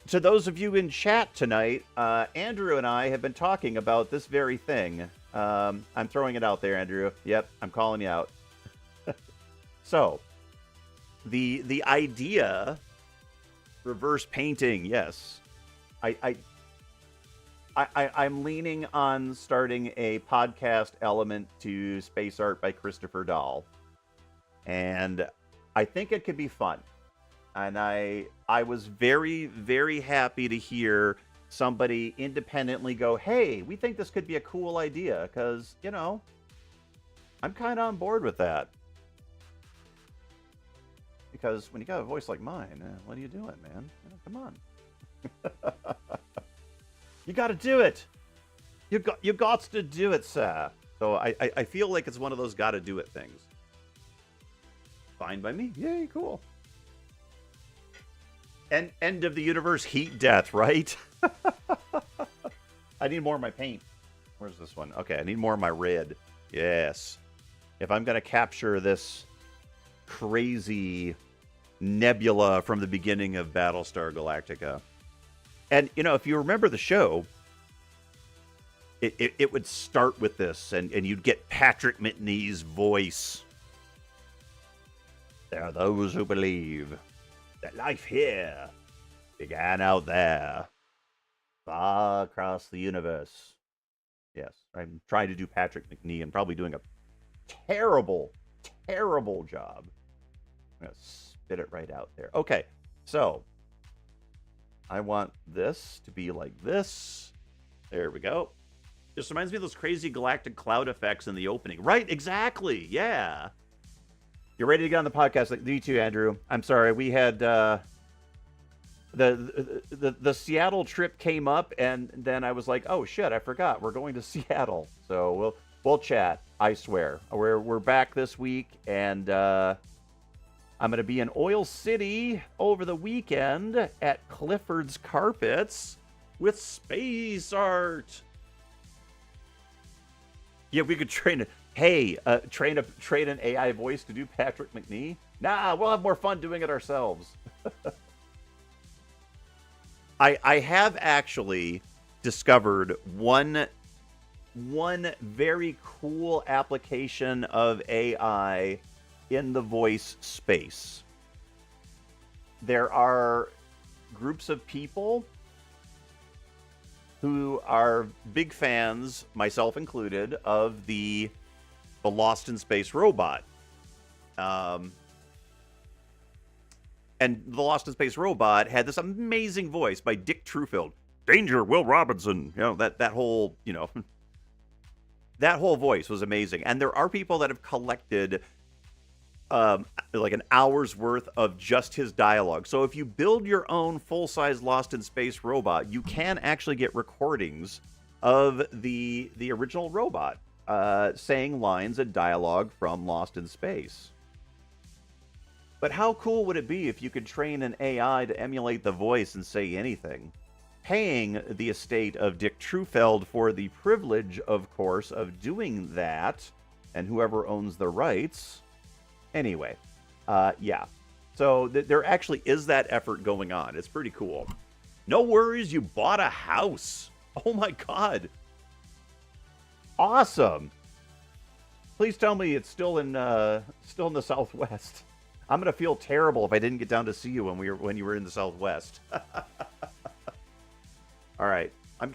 to those of you in chat tonight, Andrew and I have been talking about this very thing. I'm throwing it out there, Andrew. Yep, I'm calling you out. So, the idea... Reverse painting, yes. I'm leaning on starting a podcast element to Space Art by Christopher Dahl. And I think it could be fun. And I was very, very happy to hear somebody independently go, hey, we think this could be a cool idea. Because, I'm kind of on board with that. Because when you got a voice like mine, what are you doing, man? Come on. You got to do it. You got to do it, sir. So I feel like it's one of those got to do it things. Fine by me. Yay, cool. End of the universe, heat death, right? I need more of my paint. Where's this one? Okay, I need more of my red. Yes. If I'm going to capture this crazy nebula from the beginning of Battlestar Galactica. And, if you remember the show, it would start with this, and you'd get Patrick Mtnee's voice. There are those who believe that life here began out there, far across the universe. Yes, I'm trying to do Patrick McNee and probably doing a terrible, terrible job. I'm going to spit it right out there. Okay, so I want this to be like this. There we go. This reminds me of those crazy galactic cloud effects in the opening. Right, exactly. Yeah. You're ready to get on the podcast. You too, Andrew. I'm sorry. We had the Seattle trip came up, and then I was like, oh shit, I forgot. We're going to Seattle. So we'll chat. I swear. We're back this week, and I'm going to be in Oil City over the weekend at Clifford's Carpets with space art. Yeah, we could train it. Hey, train an AI voice to do Patrick McNee? Nah, we'll have more fun doing it ourselves. I have actually discovered one very cool application of AI in the voice space. There are groups of people who are big fans, myself included, of the Lost in Space robot. And the Lost in Space robot had this amazing voice by Dick Truefield. Danger, Will Robinson. You know, that whole, that whole voice was amazing. And there are people that have collected like an hour's worth of just his dialogue. So if you build your own full-size Lost in Space robot, you can actually get recordings of the original robot saying lines and dialogue from Lost in Space. But how cool would it be if you could train an AI to emulate the voice and say anything? Paying the estate of Dick Trufeld for the privilege, of course, of doing that, and whoever owns the rights. Anyway, yeah. So there actually is that effort going on. It's pretty cool. No worries, you bought a house. Oh my God. Awesome. Please tell me it's still in the Southwest. I'm gonna feel terrible if I didn't get down to see you when you were in the Southwest. All right, I'm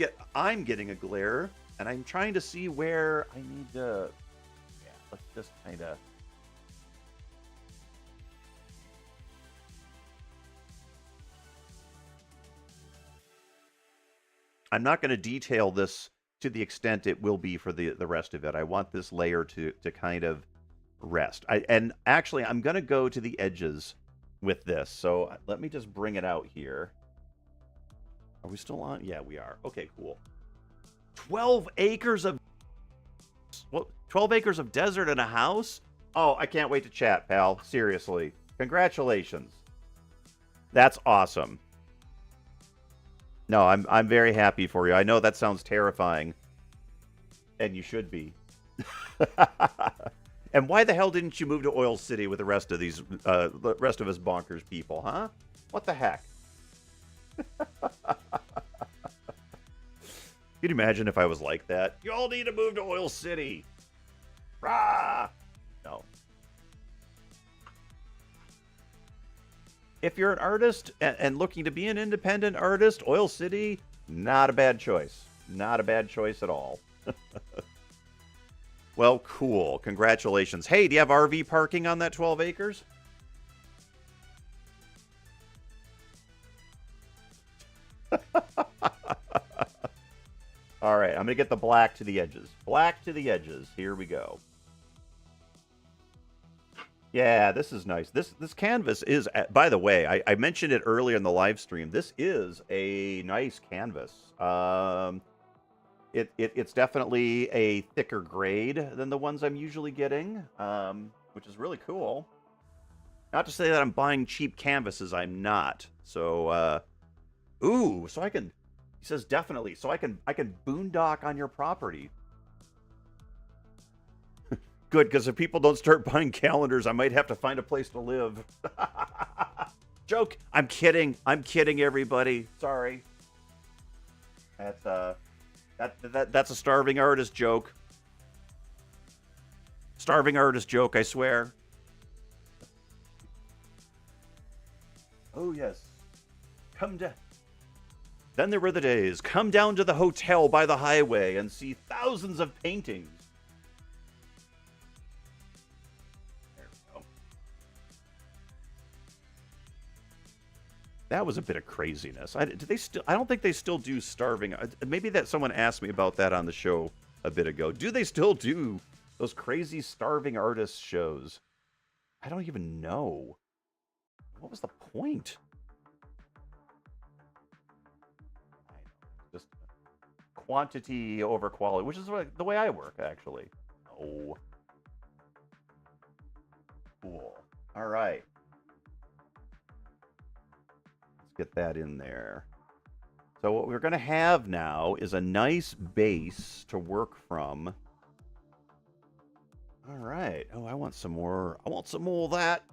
getting a glare, and I'm trying to see where I need to. Yeah, let's just kind of. I'm not going to detail this to the extent it will be for the rest of it. I want this layer to kind of rest. And actually, I'm going to go to the edges with this. So let me just bring it out here. Are we still on? Yeah, we are. Okay, cool. 12 acres of... What? 12 acres of desert and a house? Oh, I can't wait to chat, pal. Seriously. Congratulations. That's awesome. No, I'm very happy for you. I know that sounds terrifying. And you should be. And why the hell didn't you move to Oil City with the rest of these, the rest of us bonkers people, huh? What the heck? Can you imagine if I was like that? You all need to move to Oil City. Rah! No. If you're an artist and looking to be an independent artist, Oil City, not a bad choice. Not a bad choice at all. Well, cool. Congratulations. Hey, do you have RV parking on that 12 acres? All right, I'm going to get the black to the edges. Black to the edges. Here we go. Yeah, this is nice. This canvas is, by the way, I mentioned it earlier in the live stream. This is a nice canvas. It's definitely a thicker grade than the ones I'm usually getting, which is really cool. Not to say that I'm buying cheap canvases. I'm not. So, ooh, so I can. He says definitely. So I can boondock on your property. Good, because if people don't start buying calendars, I might have to find a place to live. Joke. I'm kidding. I'm kidding, everybody. Sorry. That's a starving artist joke. Starving artist joke, I swear. Oh, yes. Come down. Then there were the days. Come down to the hotel by the highway and see thousands of paintings. There we go. That was a bit of craziness. Do they still? I don't think they still do starving. Maybe that someone asked me about that on the show a bit ago. Do they still do those crazy starving artist shows? I don't even know. What was the point? Just quantity over quality, which is the way I work, actually. Oh. Cool. All right. Let's get that in there. So what we're going to have now is a nice base to work from. All right. Oh, I want some more. I want some more of that.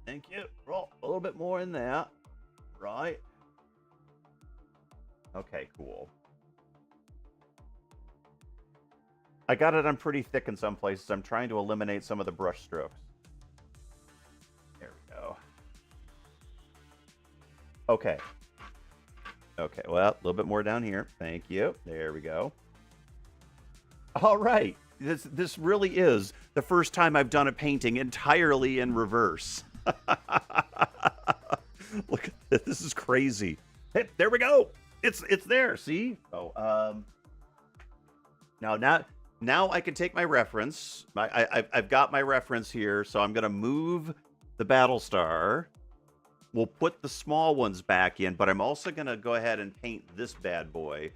Thank you. Oh, a little bit more in there. Right. Okay, cool. I got it on pretty thick in some places. I'm trying to eliminate some of the brush strokes. There we go. Okay. Okay, well, a little bit more down here. Thank you. There we go. All right. This really is the first time I've done a painting entirely in reverse. Look at this. This is crazy. Hey, there we go. It's there. See? Oh, now I can take my reference. I've got my reference here, so I'm gonna move the Battlestar. We'll put the small ones back in, but I'm also gonna go ahead and paint this bad boy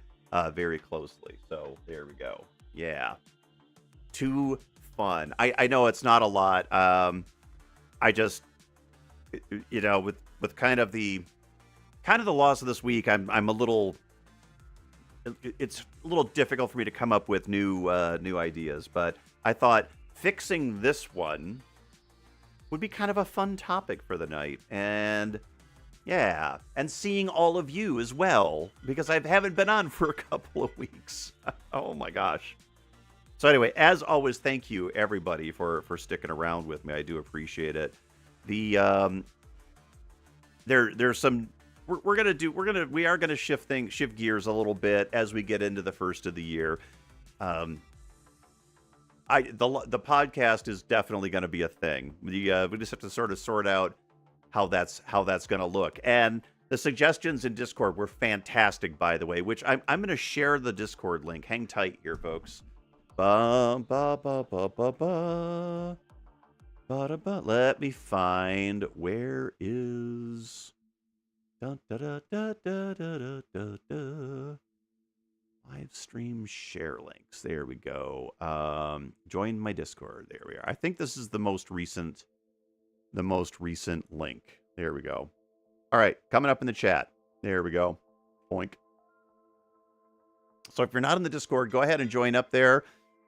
very closely. So there we go. Yeah. Too fun. I know it's not a lot. I just, you know, with kind of the loss of this week, I'm a little. It's a little difficult for me to come up with new ideas, but I thought fixing this one would be kind of a fun topic for the night, and yeah, and seeing all of you as well, because I haven't been on for a couple of weeks. Oh my gosh. So anyway, as always, thank you everybody for sticking around with me. I do appreciate it. The there's some we are gonna shift gears a little bit as we get into the first of the year. The podcast is definitely going to be a thing. We just have to sort of sort out how that's going to look. And the suggestions in Discord were fantastic, by the way. Which I'm going to share the Discord link. Hang tight here, folks. Let me find where is. Dun, da, da, da, da, da, da, da. Live stream share links. There we go. Join my Discord. There we are. I think this is the most recent link. There we go. All right, coming up in the chat. There we go. Boink. So if you're not in the Discord, go ahead and join up there.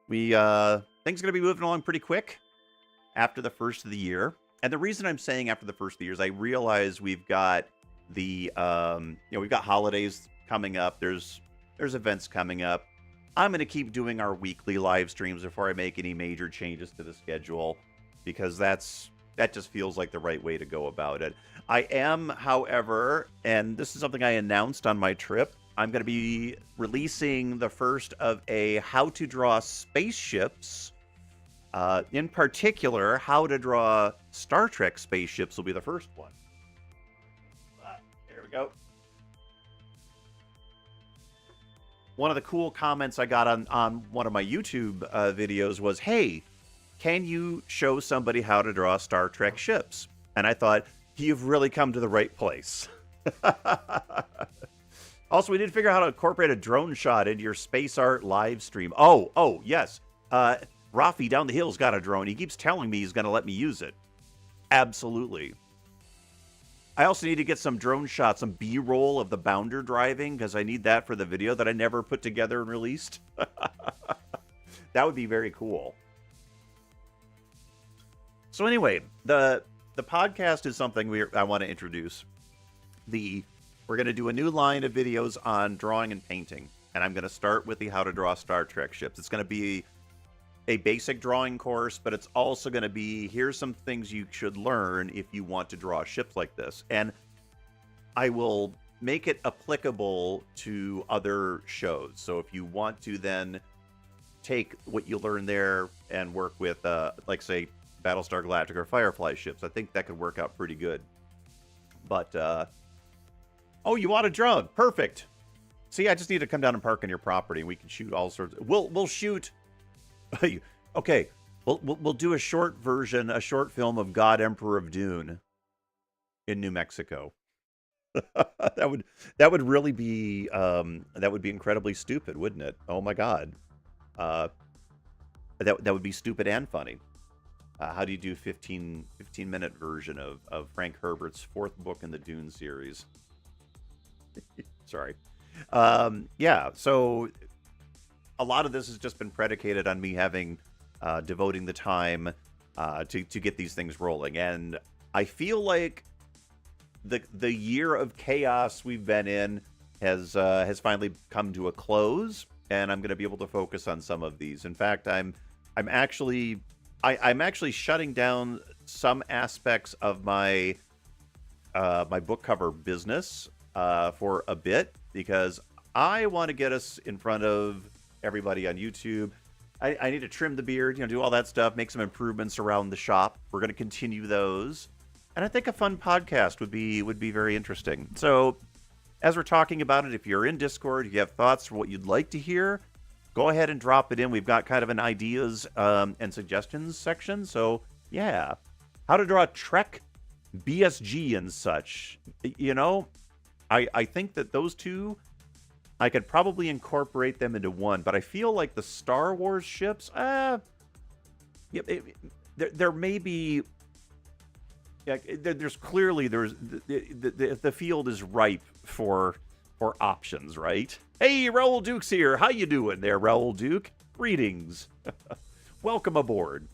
We things are going to be moving along pretty quick after the first of the year. And the reason I'm saying after the first of the year is I realize we've got the we've got holidays coming up. There's events coming up. I'm going to keep doing our weekly live streams before I make any major changes to the schedule, because that just feels like the right way to go about it. I am, however, and this is something I announced on my trip, I'm going to be releasing the first of a how to draw spaceships. In particular, how to draw Star Trek spaceships will be the first one. There we go. One of the cool comments I got on one of my YouTube videos was, hey, can you show somebody how to draw Star Trek ships? And I thought, you've really come to the right place. Also, we did figure out how to incorporate a drone shot into your space art live stream. Oh, yes. Rafi down the hill's got a drone. He keeps telling me he's going to let me use it. Absolutely. I also need to get some drone shots, some B-roll of the Bounder driving, because I need that for the video that I never put together and released. That would be very cool. So anyway, the podcast is something I want to introduce. We're going to do a new line of videos on drawing and painting, and I'm going to start with the how to draw Star Trek ships. It's going to be a basic drawing course, but it's also going to be, here's some things you should learn if you want to draw ships like this. And I will make it applicable to other shows. So if you want to then take what you learn there and work with, like, say, Battlestar Galactica or Firefly ships, I think that could work out pretty good. But, oh, you want a drone? Perfect. See, I just need to come down and park on your property, and we can shoot all sorts. We'll shoot. Okay, we'll do a short version, a short film of God Emperor of Dune in New Mexico. that would really be that would be incredibly stupid, wouldn't it? Oh my God, that would be stupid and funny. How do you do 15-minute version of Frank Herbert's fourth book in the Dune series? Sorry. Yeah, so a lot of this has just been predicated on me having devoting the time to get these things rolling, and I feel like the year of chaos we've been in has finally come to a close, and I'm going to be able to focus on some of these. In fact, I'm actually shutting down some aspects of my my book cover business for a bit, because I want to get us in front of everybody on YouTube. I need to trim the beard, do all that stuff, make some improvements around the shop. We're going to continue those. And I think a fun podcast would be very interesting. So as we're talking about it, if you're in Discord, if you have thoughts for what you'd like to hear, go ahead and drop it in. We've got kind of an ideas and suggestions section. So yeah, how to draw Trek, BSG and such. I think that those two, I could probably incorporate them into one, but I feel like the Star Wars ships, there may be, there's clearly, the field is ripe for options, right? Hey, Raoul Duke's here. How you doing there, Raoul Duke? Greetings. Welcome aboard.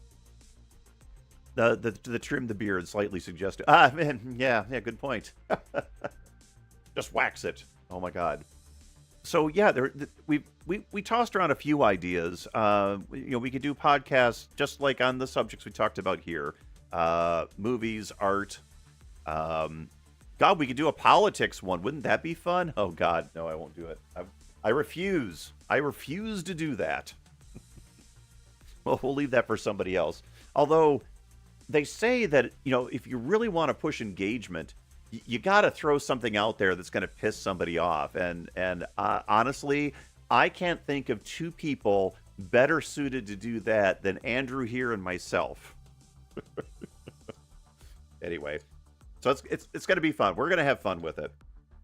The trim the beard slightly suggested. Man, yeah, good point. Just wax it. Oh my God. So yeah, we tossed around a few ideas. We could do podcasts just like on the subjects we talked about here. Movies, art. God, we could do a politics one. Wouldn't that be fun? Oh God, no, I won't do it. I refuse. I refuse to do that. Well, we'll leave that for somebody else. Although they say that, if you really want to push engagement, you got to throw something out there that's going to piss somebody off. And honestly, I can't think of two people better suited to do that than Andrew here and myself. Anyway, so it's going to be fun. We're going to have fun with it.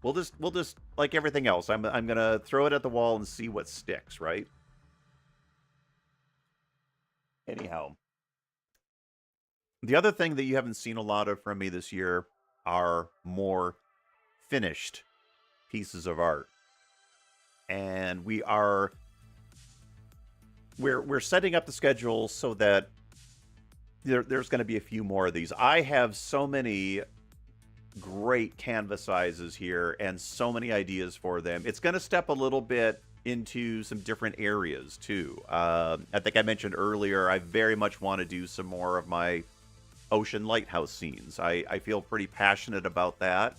We'll just like everything else. I'm going to throw it at the wall and see what sticks, right? Anyhow, the other thing that you haven't seen a lot of from me this year are more finished pieces of art. And we're setting up the schedule so that there's going to be a few more of these. I have so many great canvas sizes here and so many ideas for them. It's going to step a little bit into some different areas too. I think I mentioned earlier, I very much want to do some more of my ocean lighthouse scenes. I feel pretty passionate about that,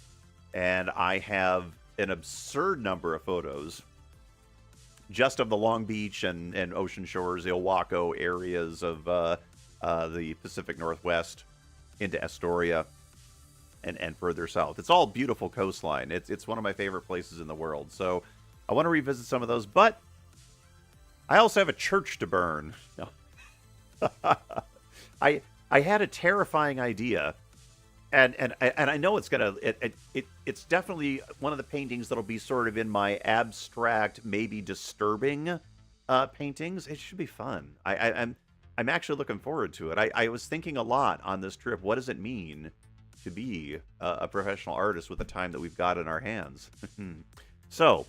and I have an absurd number of photos just of the Long Beach and Ocean Shores, Ilwaco areas of the Pacific Northwest into Astoria and further south. It's all beautiful coastline. It's one of my favorite places in the world. So I want to revisit some of those, but I also have a church to burn. I had a terrifying idea, and I know it's it's definitely one of the paintings that'll be sort of in my abstract, maybe disturbing paintings. It should be fun. I'm actually looking forward to it. I was thinking a lot on this trip. What does it mean to be a professional artist with the time that we've got in our hands? So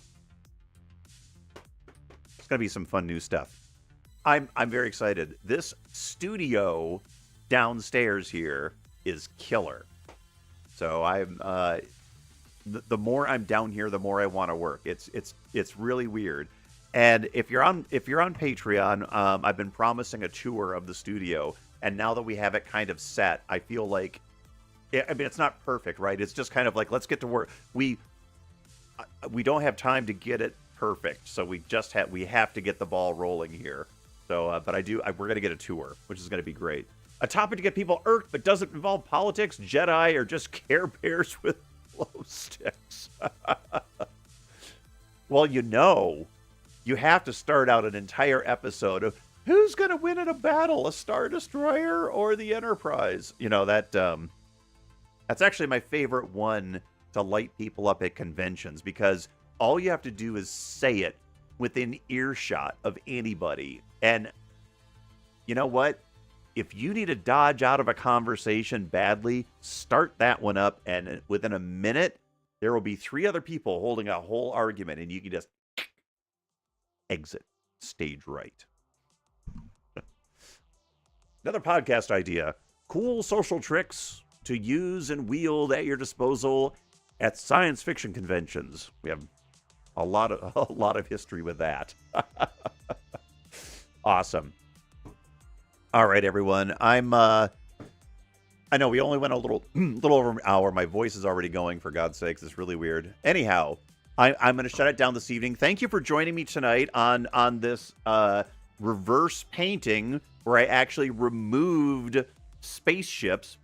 it's gonna be some fun new stuff. I'm very excited. This studio downstairs here is killer. So I'm the more I'm down here, the more I want to work. It's really weird. And if you're on Patreon, I've been promising a tour of the studio, and now that we have it kind of set, I feel like I mean, it's not perfect, right? It's just kind of like, let's get to work. We don't have time to get it perfect, so we have to get the ball rolling here. So, but we're going to get a tour, which is going to be great. A topic to get people irked, but doesn't involve politics, Jedi, or just Care Bears with glow sticks. Well, you have to start out an entire episode of who's going to win in a battle, a Star Destroyer or the Enterprise? That's actually my favorite one to light people up at conventions, because all you have to do is say it within earshot of anybody. And you know what? If you need to dodge out of a conversation badly, start that one up, and within a minute, there will be 3 other people holding a whole argument, and you can just exit stage right. Another podcast idea: cool social tricks to use and wield at your disposal at science fiction conventions. We have a lot of history with that. Awesome. All right, everyone. I know we only went a little over an hour. My voice is already going, for God's sakes. It's really weird. Anyhow, I'm going to shut it down this evening. Thank you for joining me tonight on this reverse painting where I actually removed spaceships.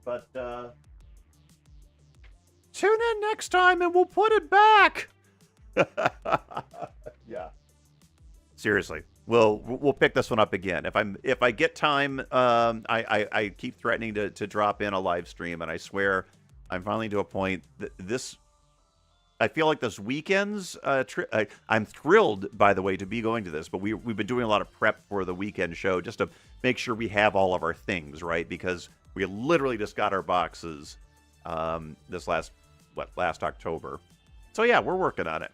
But tune in next time and we'll put it back. Yeah. Seriously. We'll pick this one up again. If I get time, I keep threatening to drop in a live stream, and I swear I'm finally to a point that I feel like this weekend's I'm thrilled, by the way, to be going to this, but we've been doing a lot of prep for the weekend show just to make sure we have all of our things, right? Because we literally just got our boxes this last October. So yeah, we're working on it.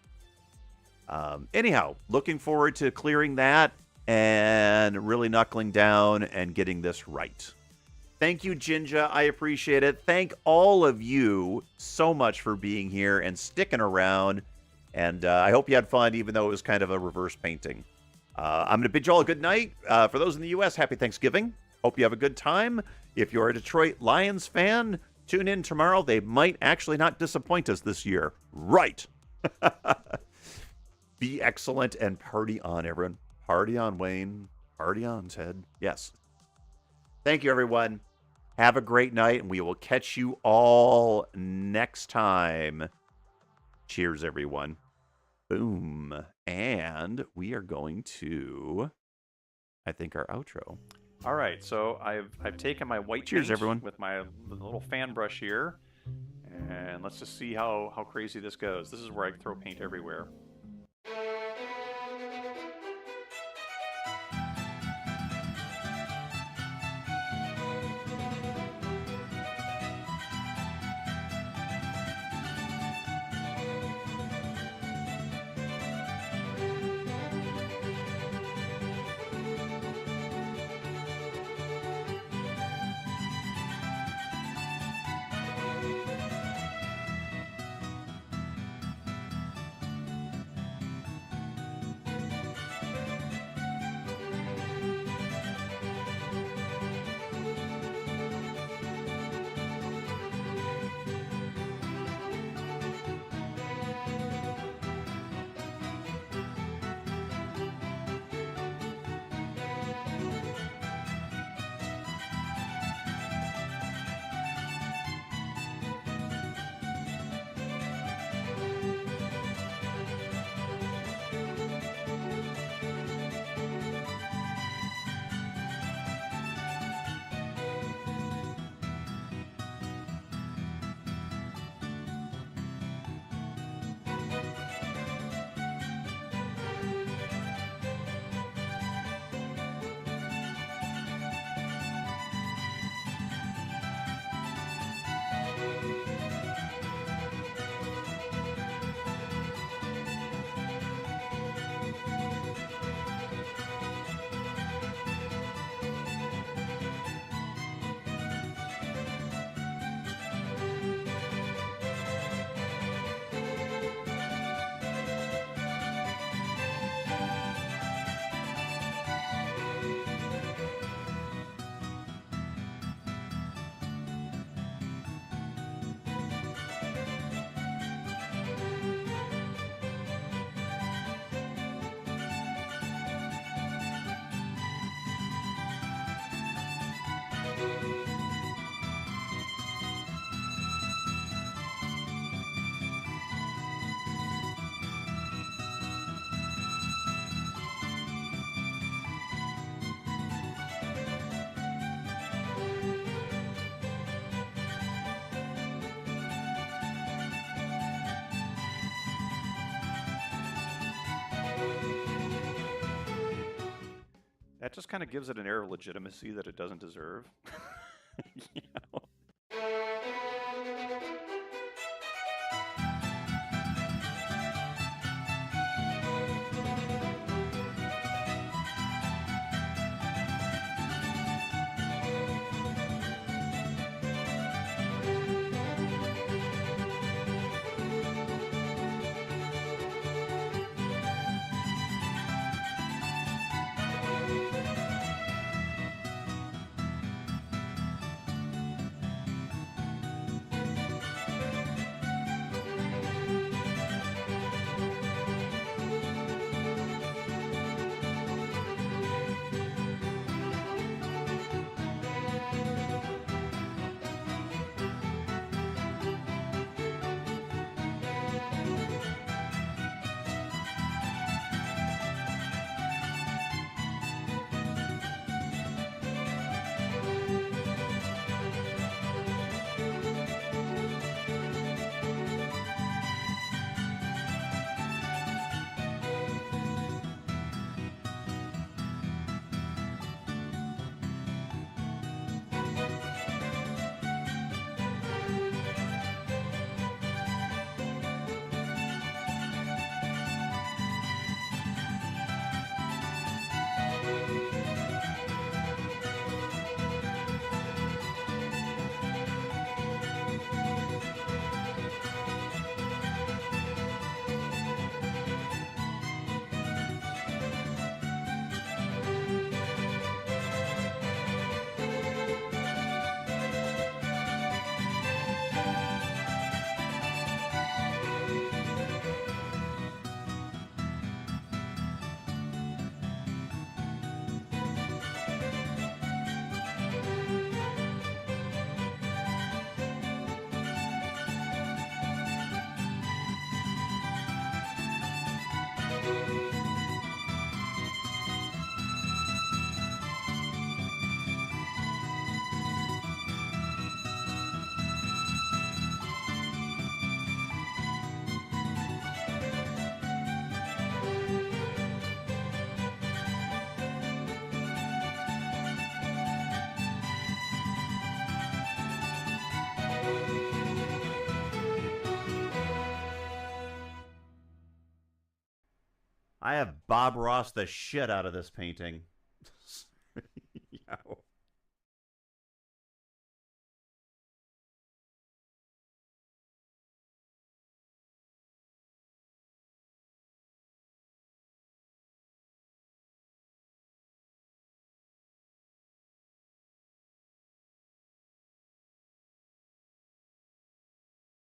Anyhow, looking forward to clearing that and really knuckling down and getting this right. Thank you, Jinja. I appreciate it. Thank all of you so much for being here and sticking around. And I hope you had fun, even though it was kind of a reverse painting. I'm going to bid you all a good night. For those in the U.S., happy Thanksgiving. Hope you have a good time. If you're a Detroit Lions fan, tune in tomorrow. They might actually not disappoint us this year. Right. Be excellent and party on, everyone. Party on, Wayne. Party on, Ted. Yes. Thank you, everyone. Have a great night, and we will catch you all next time. Cheers, everyone. Boom. And we are going to, I think, our outro. All right, so I've taken my white Cheers, paint everyone. with my little fan brush here, and let's just see how crazy this goes. This is where I throw paint everywhere. That just kind of gives it an air of legitimacy that it doesn't deserve. You know? I have Bob Ross the shit out of this painting.